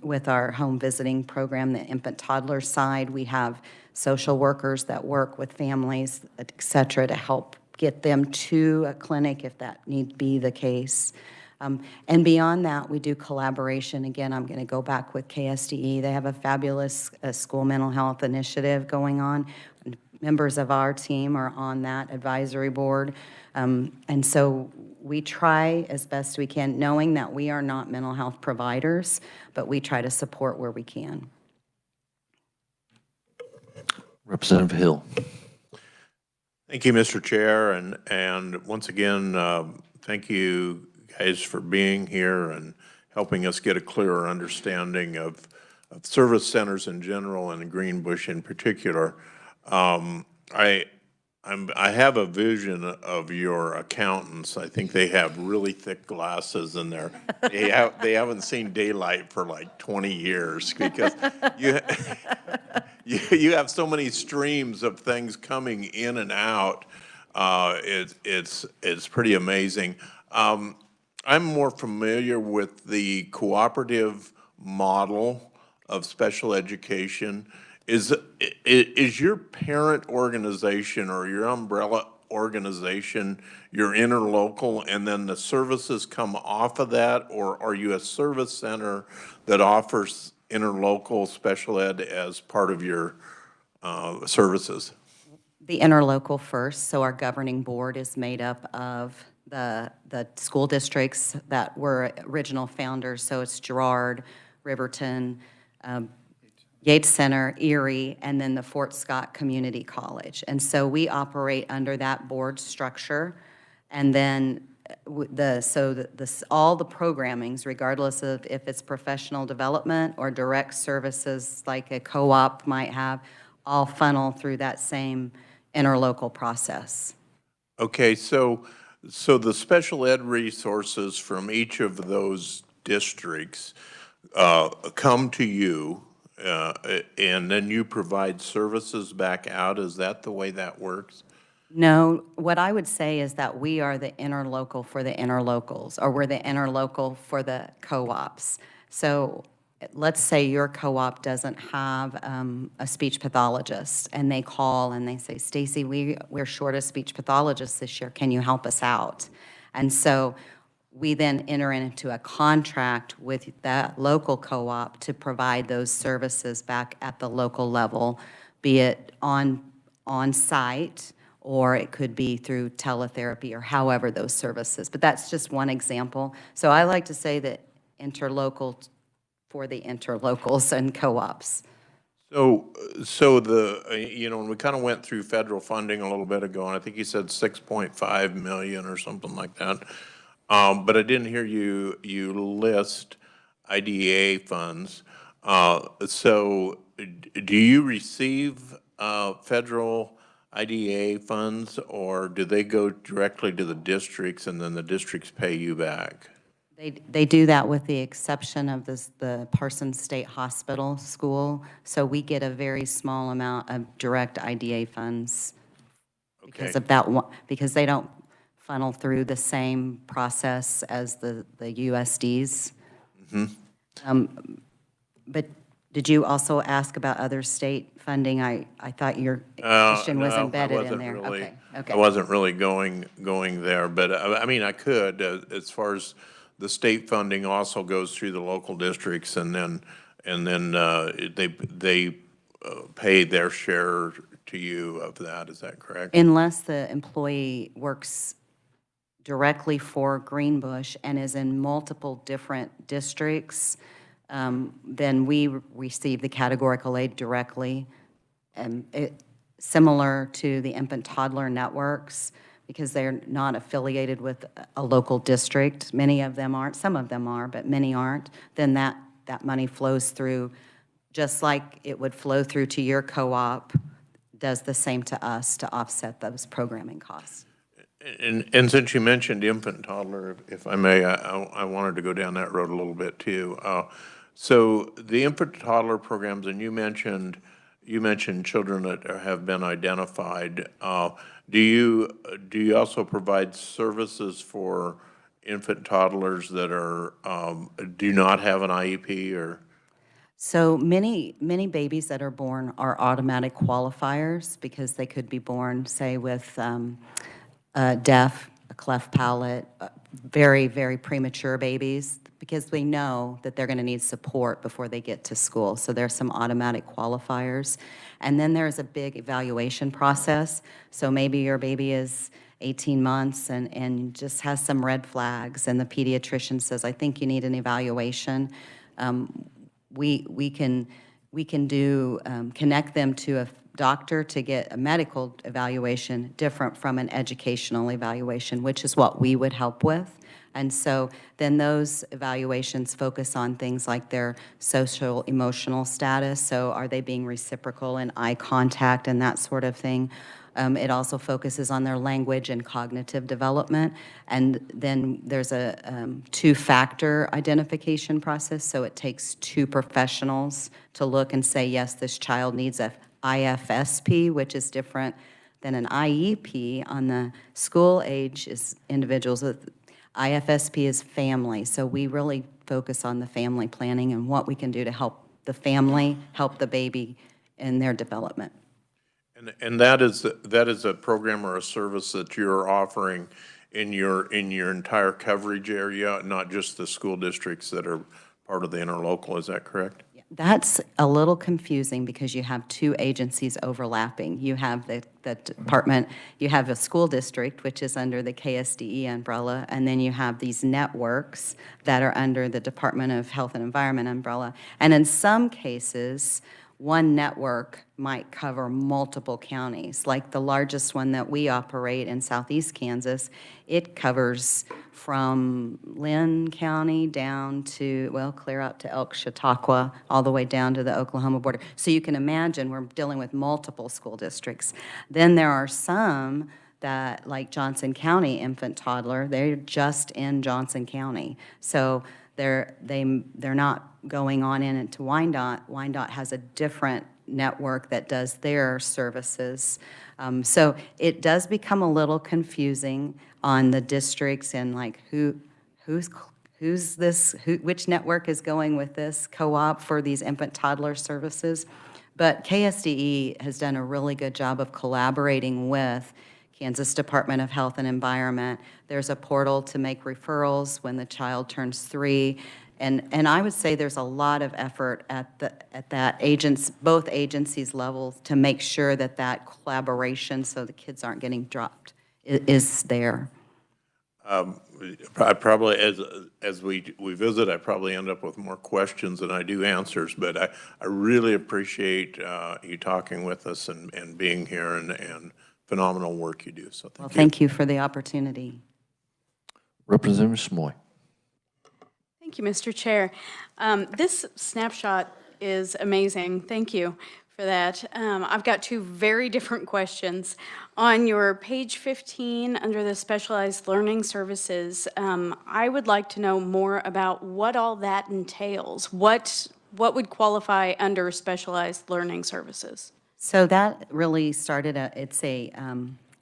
with our home visiting program, the infant toddler side, we have social workers that work with families, et cetera, to help get them to a clinic if that need be the case. And beyond that, we do collaboration. Again, I'm going to go back with KSDE. They have a fabulous school mental health initiative going on. Members of our team are on that advisory board. And so we try as best we can, knowing that we are not mental health providers, but we try to support where we can. Representative Hill. Thank you, Mr. Chair, and once again, thank you guys for being here and helping us get a clearer understanding of service centers in general and Greenbush in particular. I have a vision of your accountants. I think they have really thick glasses and they haven't seen daylight for like 20 years because you have so many streams of things coming in and out. It's pretty amazing. I'm more familiar with the cooperative model of special education. Is your parent organization or your umbrella organization your interlocal and then the services come off of that, or are you a service center that offers interlocal special ed as part of your services? The interlocal first, so our governing board is made up of the school districts that were original founders, so it's Girard, Riverton, Yates Center, Erie, and then the Fort Scott Community College. And so we operate under that board structure, and then all the programmings, regardless of if it's professional development or direct services like a co-op might have, all funnel through that same interlocal process. Okay, so the special ed resources from each of those districts come to you, and then you provide services back out. Is that the way that works? No, what I would say is that we are the interlocal for the interlocals, or we're the interlocal for the co-ops. So let's say your co-op doesn't have a speech pathologist, and they call and they say, Stacy, we're short of speech pathologists this year. Can you help us out? And so we then enter into a contract with that local co-op to provide those services back at the local level, be it on site, or it could be through teletherapy, or however those services. But that's just one example. So I like to say that interlocal for the interlocals and co-ops. So when we kind of went through federal funding a little bit ago, and I think you said 6.5 million or something like that, but I didn't hear you list IDEA funds. So do you receive federal IDEA funds, or do they go directly to the districts and then the districts pay you back? They do that with the exception of the Parsons State Hospital School. So we get a very small amount of direct IDA funds because of that one, because they don't funnel through the same process as the USDs. Mm-hmm. But did you also ask about other state funding? I thought your question was embedded in there. Really, okay. I wasn't really going there, but I mean, I could, as far as the state funding also goes through the local districts, and then they pay their share to you of that, is that correct? Unless the employee works directly for Greenbush and is in multiple different districts, then we receive the categorical aid directly. Similar to the infant toddler networks, because they're not affiliated with a local district. Many of them aren't, some of them are, but many aren't. Then that money flows through, just like it would flow through to your co-op, does the same to us to offset those programming costs. And since you mentioned infant toddler, if I may, I wanted to go down that road a little bit too. So the infant toddler programs, and you mentioned children that have been identified. Do you also provide services for infant toddlers that are do not have an IEP or? So many babies that are born are automatic qualifiers because they could be born, say, with deaf, a cleft palate, very, very premature babies, because we know that they're going to need support before they get to school. So there's some automatic qualifiers. And then there's a big evaluation process. So maybe your baby is 18 months and just has some red flags, and the pediatrician says, I think you need an evaluation. We can connect them to a doctor to get a medical evaluation different from an educational evaluation, which is what we would help with. And so then those evaluations focus on things like their social emotional status. So are they being reciprocal in eye contact and that sort of thing? It also focuses on their language and cognitive development. And then there's a two-factor identification process. So it takes two professionals to look and say, yes, this child needs a IFSP, which is different than an IEP. On the school age is individuals with IFSP is family. So we really focus on the family planning and what we can do to help the family, help the baby in their development. And that is a program or a service that you're offering in your entire coverage area, not just the school districts that are part of the interlocal, is that correct? That's a little confusing because you have two agencies overlapping. You have the department, you have a school district, which is under the KSDE umbrella, and then you have these networks that are under the Department of Health and Environment umbrella. And in some cases, one network might cover multiple counties. Like the largest one that we operate in southeast Kansas, it covers from Lynn County down to, well, clear out to Elk Chautauqua, all the way down to the Oklahoma border. So you can imagine we're dealing with multiple school districts. Then there are some that, like Johnson County infant toddler, they're just in Johnson County. So they're not going on into Wyandotte. Wyandotte has a different network that does their services. So it does become a little confusing on the districts and like which network is going with this co-op for these infant toddler services. But KSDE has done a really good job of collaborating with Kansas Department of Health and Environment. There's a portal to make referrals when the child turns 3. And I would say there's a lot of effort at both agencies levels to make sure that collaboration, so the kids aren't getting dropped, is there. I probably, as we visit, I probably end up with more questions than I do answers, but I really appreciate you talking with us and being here and phenomenal work you do. So thank you. Thank you for the opportunity. Representative Smoy. Thank you, Mr. Chair. This snapshot is amazing. Thank you for that. I've got two very different questions. On your page 15, under the specialized learning services, I would like to know more about what all that entails. What would qualify under specialized learning services? So that really started,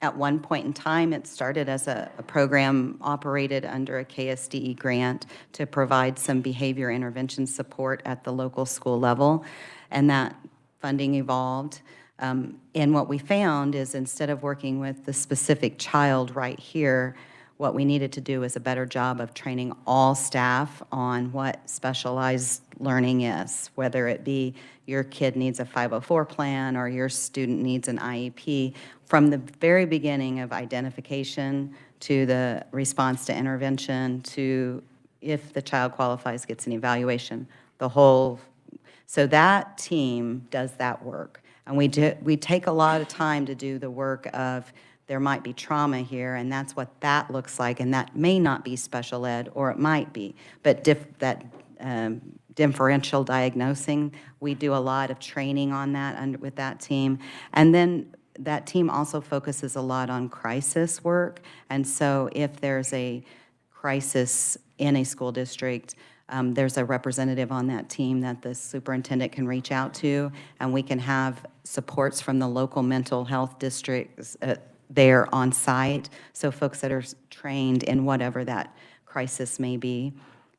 at one point in time, it started as a program operated under a KSDE grant to provide some behavior intervention support at the local school level, and that funding evolved. And what we found is instead of working with the specific child right here, what we needed to do is a better job of training all staff on what specialized learning is, whether it be your kid needs a 504 plan or your student needs an IEP. From the very beginning of identification to the response to intervention to if the child qualifies, gets an evaluation, so that team does that work. And we take a lot of time to do the work of, there might be trauma here, and that's what that looks like, and that may not be special ed, or it might be. But differential diagnosing, we do a lot of training on that with that team. And then that team also focuses a lot on crisis work. And so if there's a crisis in a school district, there's a representative on that team that the superintendent can reach out to, and we can have supports from the local mental health districts there on site, so folks that are trained in whatever that crisis may be.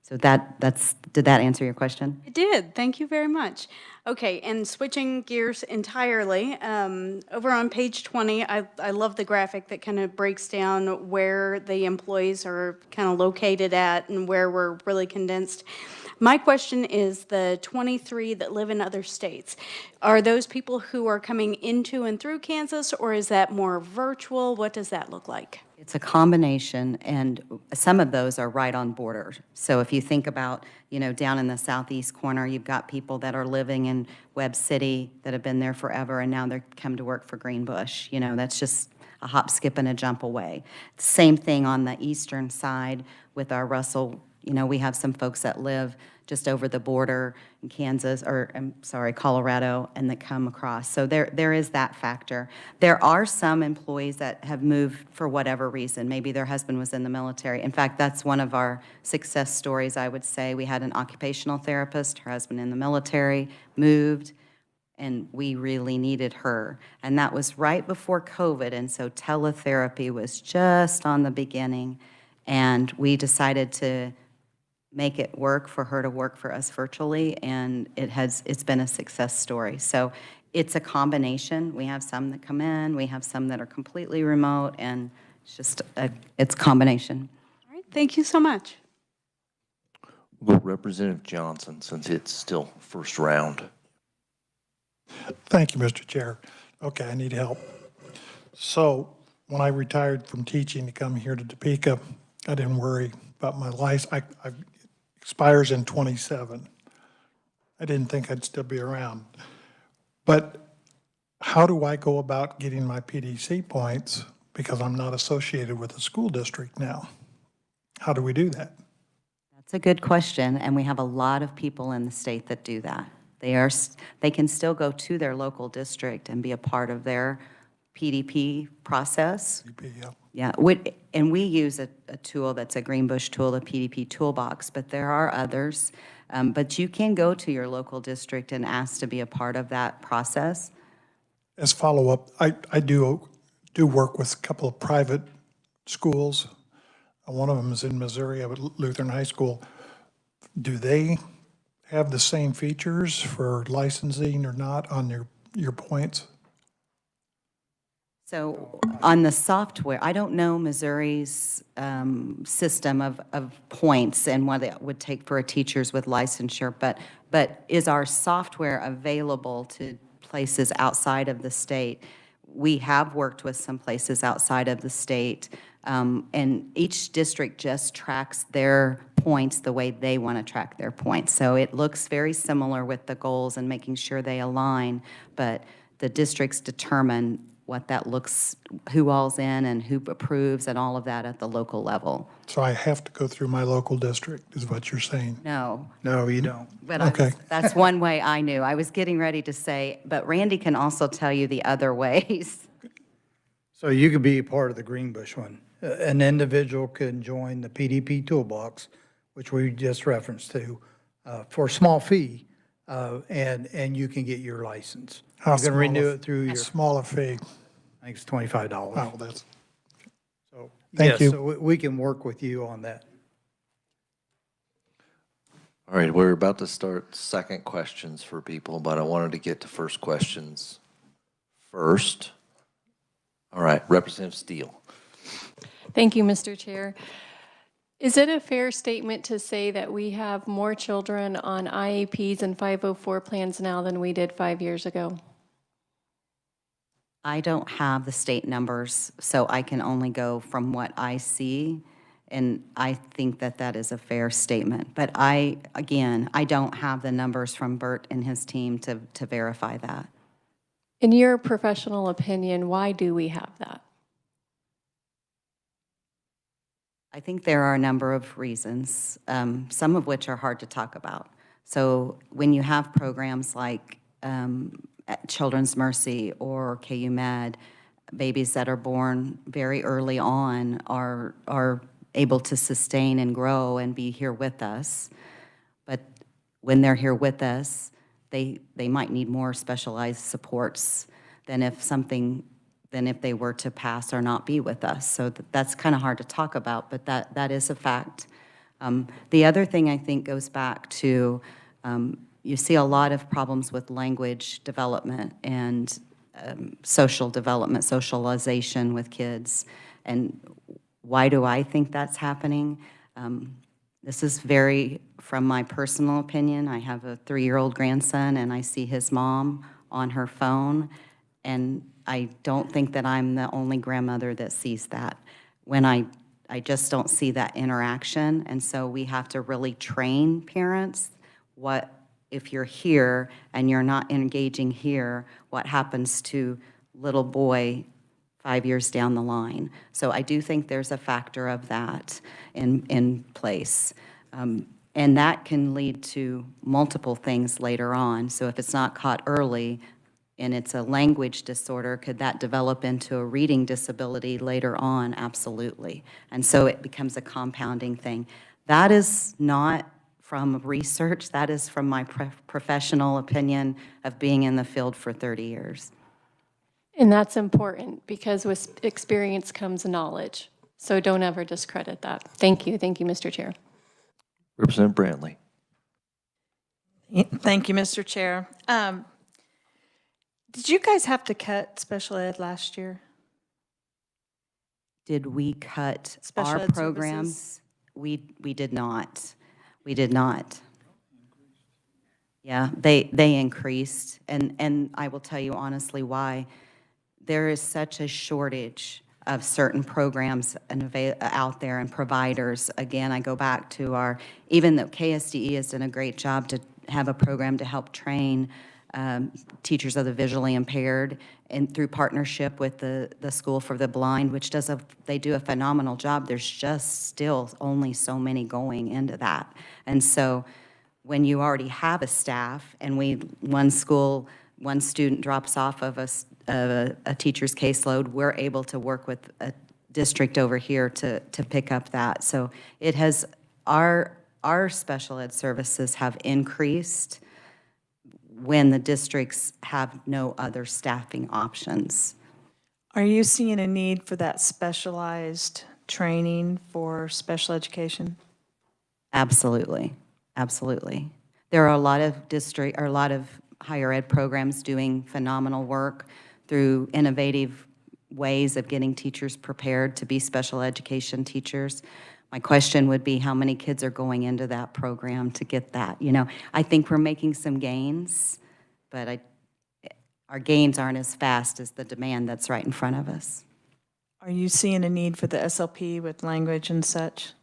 So did that answer your question? It did. Thank you very much. Okay, and switching gears entirely, over on page 20, I love the graphic that kind of breaks down where the employees are kind of located at and where we're really condensed. My question is the 23 that live in other states. Are those people who are coming into and through Kansas, or is that more virtual? What does that look like? It's a combination, and some of those are right on border. So if you think about, down in the southeast corner, you've got people that are living in Webb City that have been there forever, and now they're come to work for Greenbush. That's just a hop, skip, and a jump away. Same thing on the eastern side with our Russell. We have some folks that live just over the border in Colorado, and that come across. So there is that factor. There are some employees that have moved for whatever reason. Maybe their husband was in the military. In fact, that's one of our success stories, I would say. We had an occupational therapist, her husband in the military, moved, and we really needed her. And that was right before COVID, and so teletherapy was just on the beginning. And we decided to make it work for her to work for us virtually, and it's been a success story. So it's a combination. We have some that come in, we have some that are completely remote, and it's a combination. All right, thank you so much. Well, Representative Johnson, since it's still first round. Thank you, Mr. Chair. Okay, I need help. So when I retired from teaching to come here to Topeka, I didn't worry about my license. I expires in 27. I didn't think I'd still be around. But how do I go about getting my PDC points because I'm not associated with a school district now? How do we do that? That's a good question, and we have a lot of people in the state that do that. They can still go to their local district and be a part of their PDP process. Yeah, and we use a tool that's a Greenbush tool, a PDP toolbox, but there are others. But you can go to your local district and ask to be a part of that process. As follow-up, I do work with a couple of private schools. One of them is in Missouri at Lutheran High School. Do they have the same features for licensing or not on your points? So on the software, I don't know Missouri's system of points and what it would take for a teachers with licensure, but is our software available to places outside of the state? We have worked with some places outside of the state, and each district just tracks their points the way they want to track their points. So it looks very similar with the goals and making sure they align, but the districts determine what that looks, who all's in and who approves and all of that at the local level. So I have to go through my local district, is what you're saying? No. No, you don't. But Okay. that's one way I knew. I was getting ready to say, but Randy can also tell you the other ways. So you could be a part of the Greenbush one. An individual can join the PDP toolbox, which we just referenced to, for a small fee, and you can get your license. You can renew it through your, Smaller fee. I think it's $25. Oh, that's, So, Thank yes, you. so we can work with you on that. All right, we're about to start second questions for people, but I wanted to get to first questions first. All right, Representative Steele. Thank you, Mr. Chair. Is it a fair statement to say that we have more children on IEPs and 504 plans now than we did 5 years ago? I don't have the state numbers, so I can only go from what I see, and I think that that is a fair statement. But again, I don't have the numbers from Bert and his team to verify that. In your professional opinion, why do we have that? I think there are a number of reasons, some of which are hard to talk about. So when you have programs like at Children's Mercy or KU Med, babies that are born very early on are able to sustain and grow and be here with us. But when they're here with us, they might need more specialized supports than if they were to pass or not be with us. So that's kind of hard to talk about, but that is a fact. The other thing I think goes back to, you see a lot of problems with language development and social development, socialization with kids. And why do I think that's happening? This is very from my personal opinion. I have a 3-year-old grandson, and I see his mom on her phone, and I don't think that I'm the only grandmother that sees that. When I just don't see that interaction, and so we have to really train parents what, if you're here and you're not engaging here, what happens to little boy 5 years down the line. So I do think there's a factor of that in place. And that can lead to multiple things later on. So if it's not caught early and it's a language disorder, could that develop into a reading disability later on? Absolutely. And so it becomes a compounding thing. That is not from research, that is from my professional opinion of being in the field for 30 years. And that's important because with experience comes knowledge. So don't ever discredit that. Thank you, Mr. Chair. Representative Brantley. Thank you, Mr. Chair. Did you guys have to cut special ed last year? Did we cut Special our ed programs? services? We did not. We did not. Yeah, they increased, and I will tell you honestly why. There is such a shortage of certain programs and out there and providers. Again, I go back to even though KSDE has done a great job to have a program to help train teachers of the visually impaired, and through partnership with the School for the Blind, which they do a phenomenal job. There's just still only so many going into that. And so when you already have a staff and one student drops off of a teacher's caseload, we're able to work with a district over here to pick up that. So it has, our special ed services have increased when the districts have no other staffing options. Are you seeing a need for that specialized training for special education? Absolutely, absolutely. There are a lot of higher ed programs doing phenomenal work through innovative ways of getting teachers prepared to be special education teachers. My question would be, how many kids are going into that program to get that? You know, I think we're making some gains, but our gains aren't as fast as the demand that's right in front of us. Are you seeing a need for the SLP with language and such?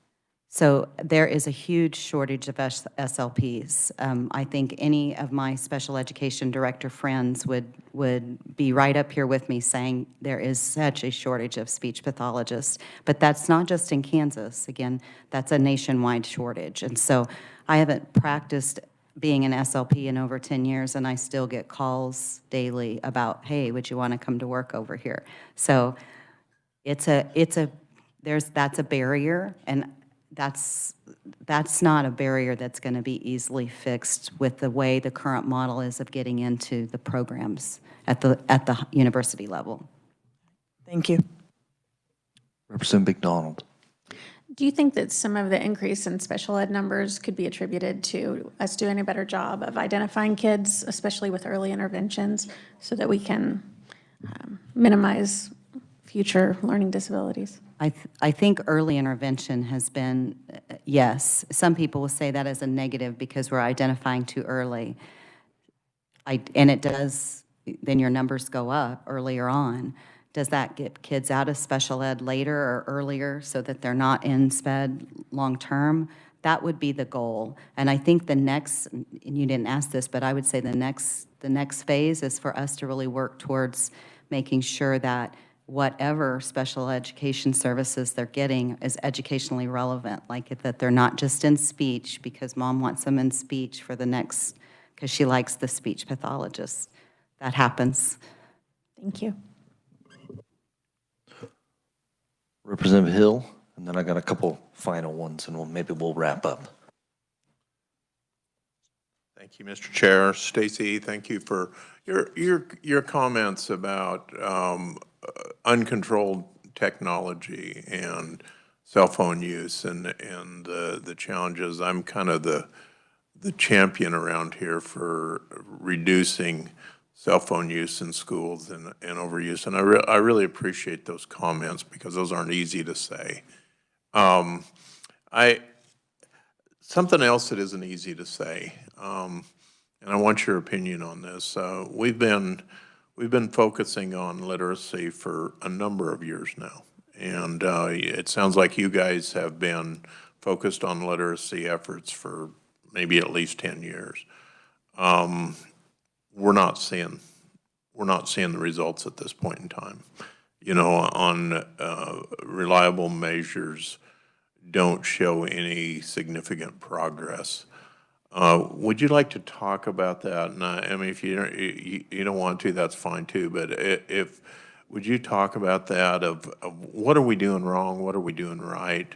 So there is a huge shortage of SLPs. I think any of my special education director friends would be right up here with me saying there is such a shortage of speech pathologists. But that's not just in Kansas. Again, that's a nationwide shortage. And so I haven't practiced being an SLP in over 10 years, and I still get calls daily about, hey, would you want to come to work over here? So that's a barrier, and that's not a barrier that's going to be easily fixed with the way the current model is of getting into the programs at the university level. Thank you. Representative McDonald. Do you think that some of the increase in special ed numbers could be attributed to us doing a better job of identifying kids, especially with early interventions, so that we can minimize future learning disabilities? I think early intervention has been, yes, some people will say that as a negative because we're identifying too early. And it does, then your numbers go up earlier on. Does that get kids out of special ed later or earlier so that they're not in sped long-term? That would be the goal. And I think the next, and you didn't ask this, but I would say the next phase is for us to really work towards making sure that whatever special education services they're getting is educationally relevant, like that they're not just in speech because mom wants them in speech for the next, because she likes the speech pathologist. That happens. Thank you. Representative Hill, and then I got a couple final ones, and maybe we'll wrap up. Thank you, Mr. Chair. Stacy, thank you for your comments about uncontrolled technology and cell phone use and the challenges. I'm kind of the champion around here for reducing cell phone use in schools and overuse, and I really appreciate those comments because those aren't easy to say. Something else that isn't easy to say, and I want your opinion on this. We've been focusing on literacy for a number of years now, and it sounds like you guys have been focused on literacy efforts for maybe at least 10 years. We're not seeing the results at this point in time. You know, on reliable measures don't show any significant progress. Would you like to talk about that? And I mean, if you don't want to, that's fine too. But if would you talk about that of what are we doing wrong? What are we doing right?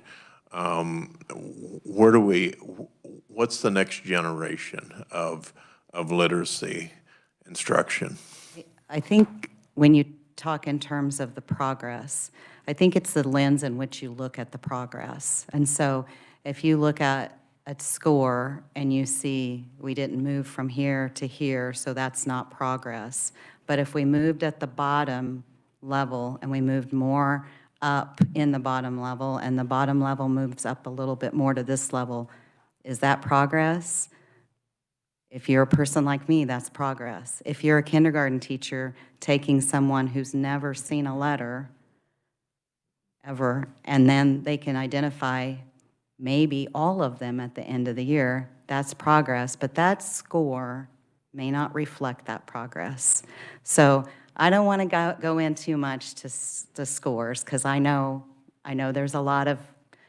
What's the next generation of literacy instruction? I think when you talk in terms of the progress, I think it's the lens in which you look at the progress. And so if you look at score and you see we didn't move from here to here, so that's not progress. But if we moved at the bottom level and we moved more up in the bottom level and the bottom level moves up a little bit more to this level, is that progress? If you're a person like me, that's progress. If you're a kindergarten teacher taking someone who's never seen a letter ever, and then they can identify maybe all of them at the end of the year, that's progress, but that score may not reflect that progress. So I don't want to go in too much to scores, because I know there's a lot of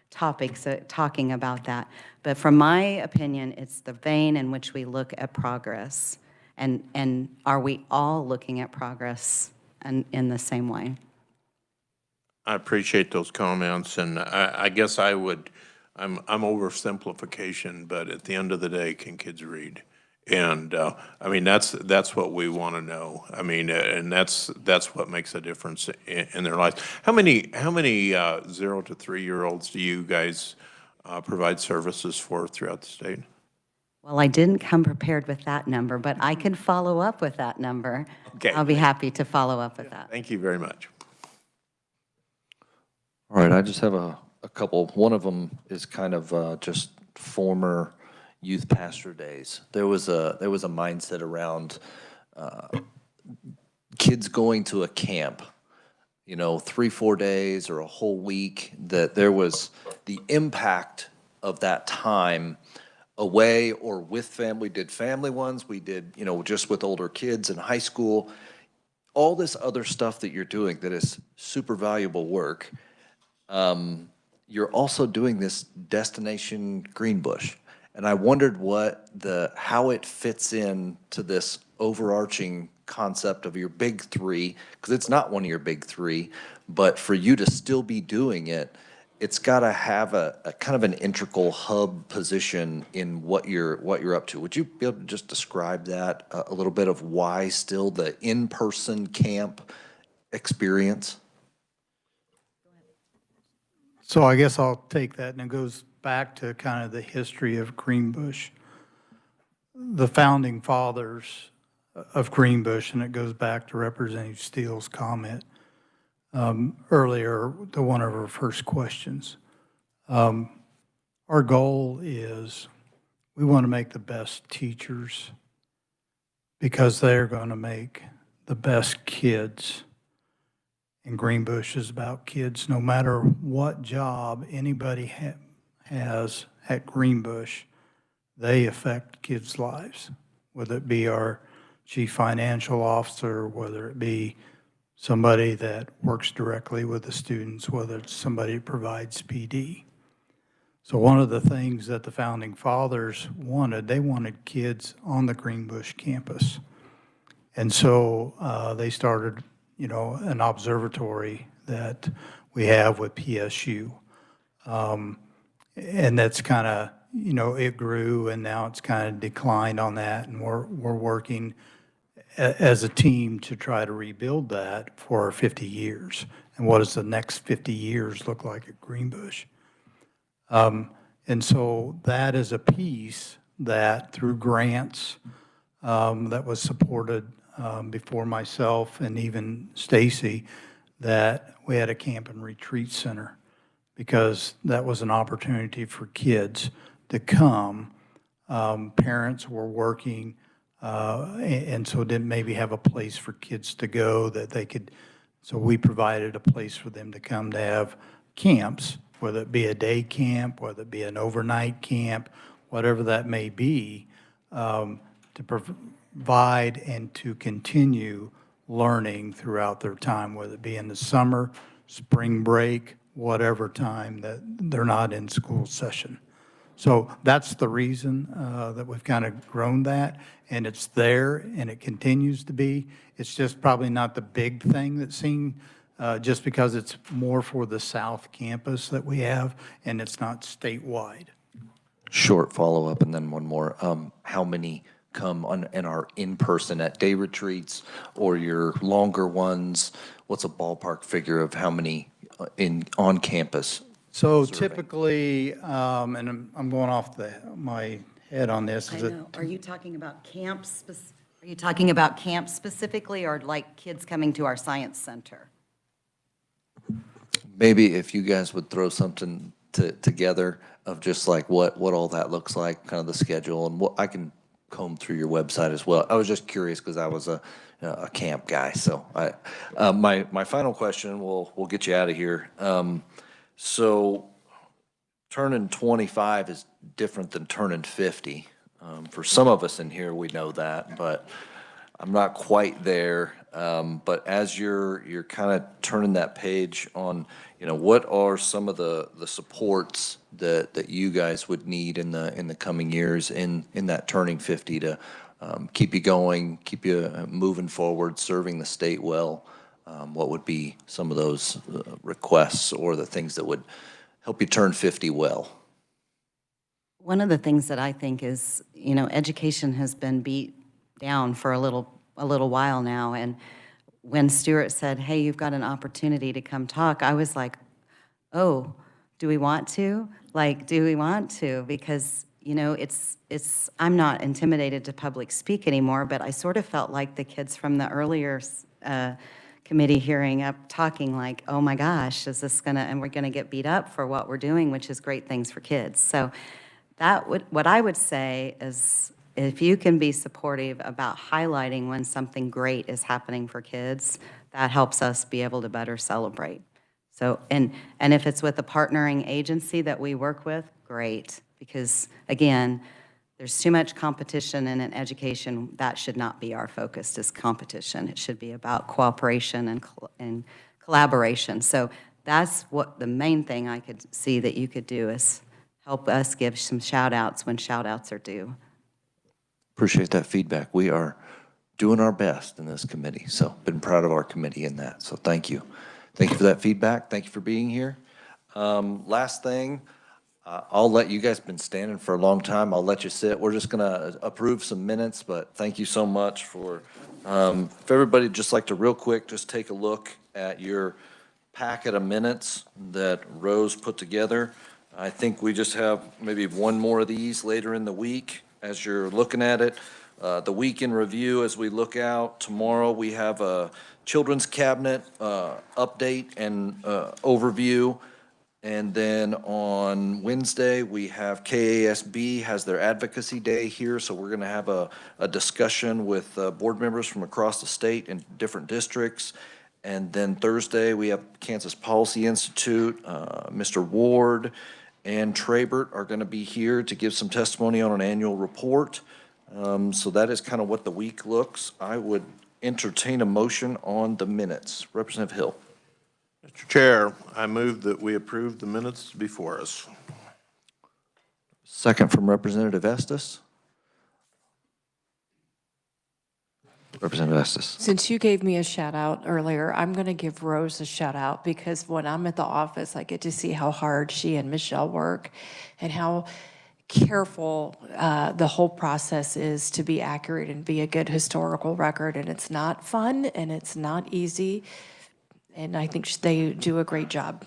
topics talking about that. But from my opinion, it's the vein in which we look at progress. And are we all looking at progress in the same way? I appreciate those comments, and I guess I'm oversimplification, but at the end of the day, can kids read? And I mean, that's what we want to know. I mean, and that's what makes a difference in their lives. How many 0 to 3-year-olds do you guys provide services for throughout the state? Well, I didn't come prepared with that number, but I can follow up with that number. Okay. I'll be happy to follow up with that. Thank you very much. All right, I just have a couple. One of them is kind of just former youth pastor days. There was a mindset around kids going to a camp, 3-4 days or a whole week, that there was the impact of that time away or with family. We did family ones, we did, just with older kids in high school, all this other stuff that you're doing that is super valuable work. You're also doing this Destination Greenbush. And I wondered how it fits in to this overarching concept of your big three, because it's not one of your big three, but for you to still be doing it, it's got to have a kind of an integral hub position in what you're up to. Would you be able to just describe that a little bit of why still the in-person camp experience? So I guess I'll take that, and it goes back to kind of the history of Greenbush. The founding fathers of Greenbush, and it goes back to Representative Steele's comment. earlier to one of her first questions. Our goal is we want to make the best teachers because they're going to make the best kids. And Greenbush is about kids. No matter what job anybody has at Greenbush, they affect kids' lives, whether it be our chief financial officer, whether it be somebody that works directly with the students, whether it's somebody who provides PD. So one of the things that the founding fathers wanted, they wanted kids on the Greenbush campus. And so they started, an observatory that we have with PSU. And that's kind of, it grew and now it's kind of declined on that. And we're working as a team to try to rebuild that for 50 years. And what does the next 50 years look like at Greenbush? And so that is a piece that through grants that was supported before myself and even Stacy, that we had a camp and retreat center because that was an opportunity for kids to come. Parents were working and so didn't maybe have a place for kids to go that they could, so we provided a place for them to come to have camps, whether it be a day camp, whether it be an overnight camp, whatever that may be, to provide and to continue learning throughout their time, whether it be in the summer, spring break, whatever time that they're not in school session. So that's the reason that we've kind of grown that, and it's there, and it continues to be. It's just probably not the big thing that's seen, just because it's more for the South Campus that we have, and it's not statewide. Short follow-up and then one more. How many come on and are in person at day retreats or your longer ones? What's a ballpark figure of how many on campus? So typically, and I'm going off my head on this. I know. Are you talking about camps? Are you talking about camps specifically, or like kids coming to our science center? Maybe if you guys would throw something together of just like what all that looks like, kind of the schedule, and what I can comb through your website as well. I was just curious because I was a camp guy. So my final question, we'll get you out of here. So turning 25 is different than turning 50. For some of us in here, we know that, but I'm not quite there. But as you're kind of turning that page on, what are some of the supports that you guys would need in the coming years in that turning 50 to keep you going, keep you moving forward, serving the state well? What would be some of those requests or the things that would help you turn 50 well? One of the things that I think is, education has been beat down for a little while now. And when Stuart said, hey, you've got an opportunity to come talk, I was like, oh, do we want to? Do we want to? Because, I'm not intimidated to public speak anymore, but I sort of felt like the kids from the earlier committee hearing up talking like, oh my gosh, is this and we're gonna get beat up for what we're doing, which is great things for kids. So what I would say is, if you can be supportive about highlighting when something great is happening for kids, that helps us be able to better celebrate. So, and if it's with a partnering agency that we work with, great, because again, there's too much competition in an education. That should not be our focus, is competition. It should be about cooperation and collaboration. So that's what the main thing I could see that you could do is help us give some shout outs when shout outs are due. Appreciate that feedback. We are doing our best in this committee, so been proud of our committee in that. So thank you. Thank you for that feedback. Thank you for being here. Last thing, I'll let you guys been standing for a long time. I'll let you sit. We're just gonna approve some minutes, but thank you so much for, if everybody just like to real quick, just take a look at your packet of minutes that Rose put together. I think we just have maybe one more of these later in the week as you're looking at it. The week in review as we look out, tomorrow we have a Children's Cabinet update and overview. And then on Wednesday, we have KASB has their advocacy day here, so we're going to have a discussion with board members from across the state and different districts. And then Thursday, we have Kansas Policy Institute, Mr. Ward and Trabert are going to be here to give some testimony on an annual report. So that is kind of what the week looks. I would entertain a motion on the minutes. Representative Hill. Mr. Chair, I move that we approve the minutes before us. Second from Representative Estes. Representative Estes. Since you gave me a shout out earlier, I'm going to give Rose a shout out because when I'm at the office, I get to see how hard she and Michelle work and how careful the whole process is to be accurate and be a good historical record. And it's not fun and it's not easy. And I think they do a great job.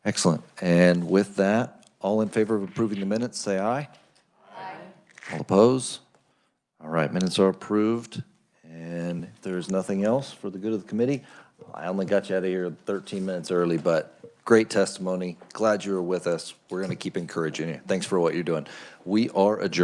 Excellent. And with that, all in favor of approving the minutes, say aye. Aye. All opposed? All right, minutes are approved. And if there's nothing else for the good of the committee, I only got you out of here 13 minutes early, but great testimony. Glad you were with us. We're going to keep encouraging you. Thanks for what you're doing. We are adjourned.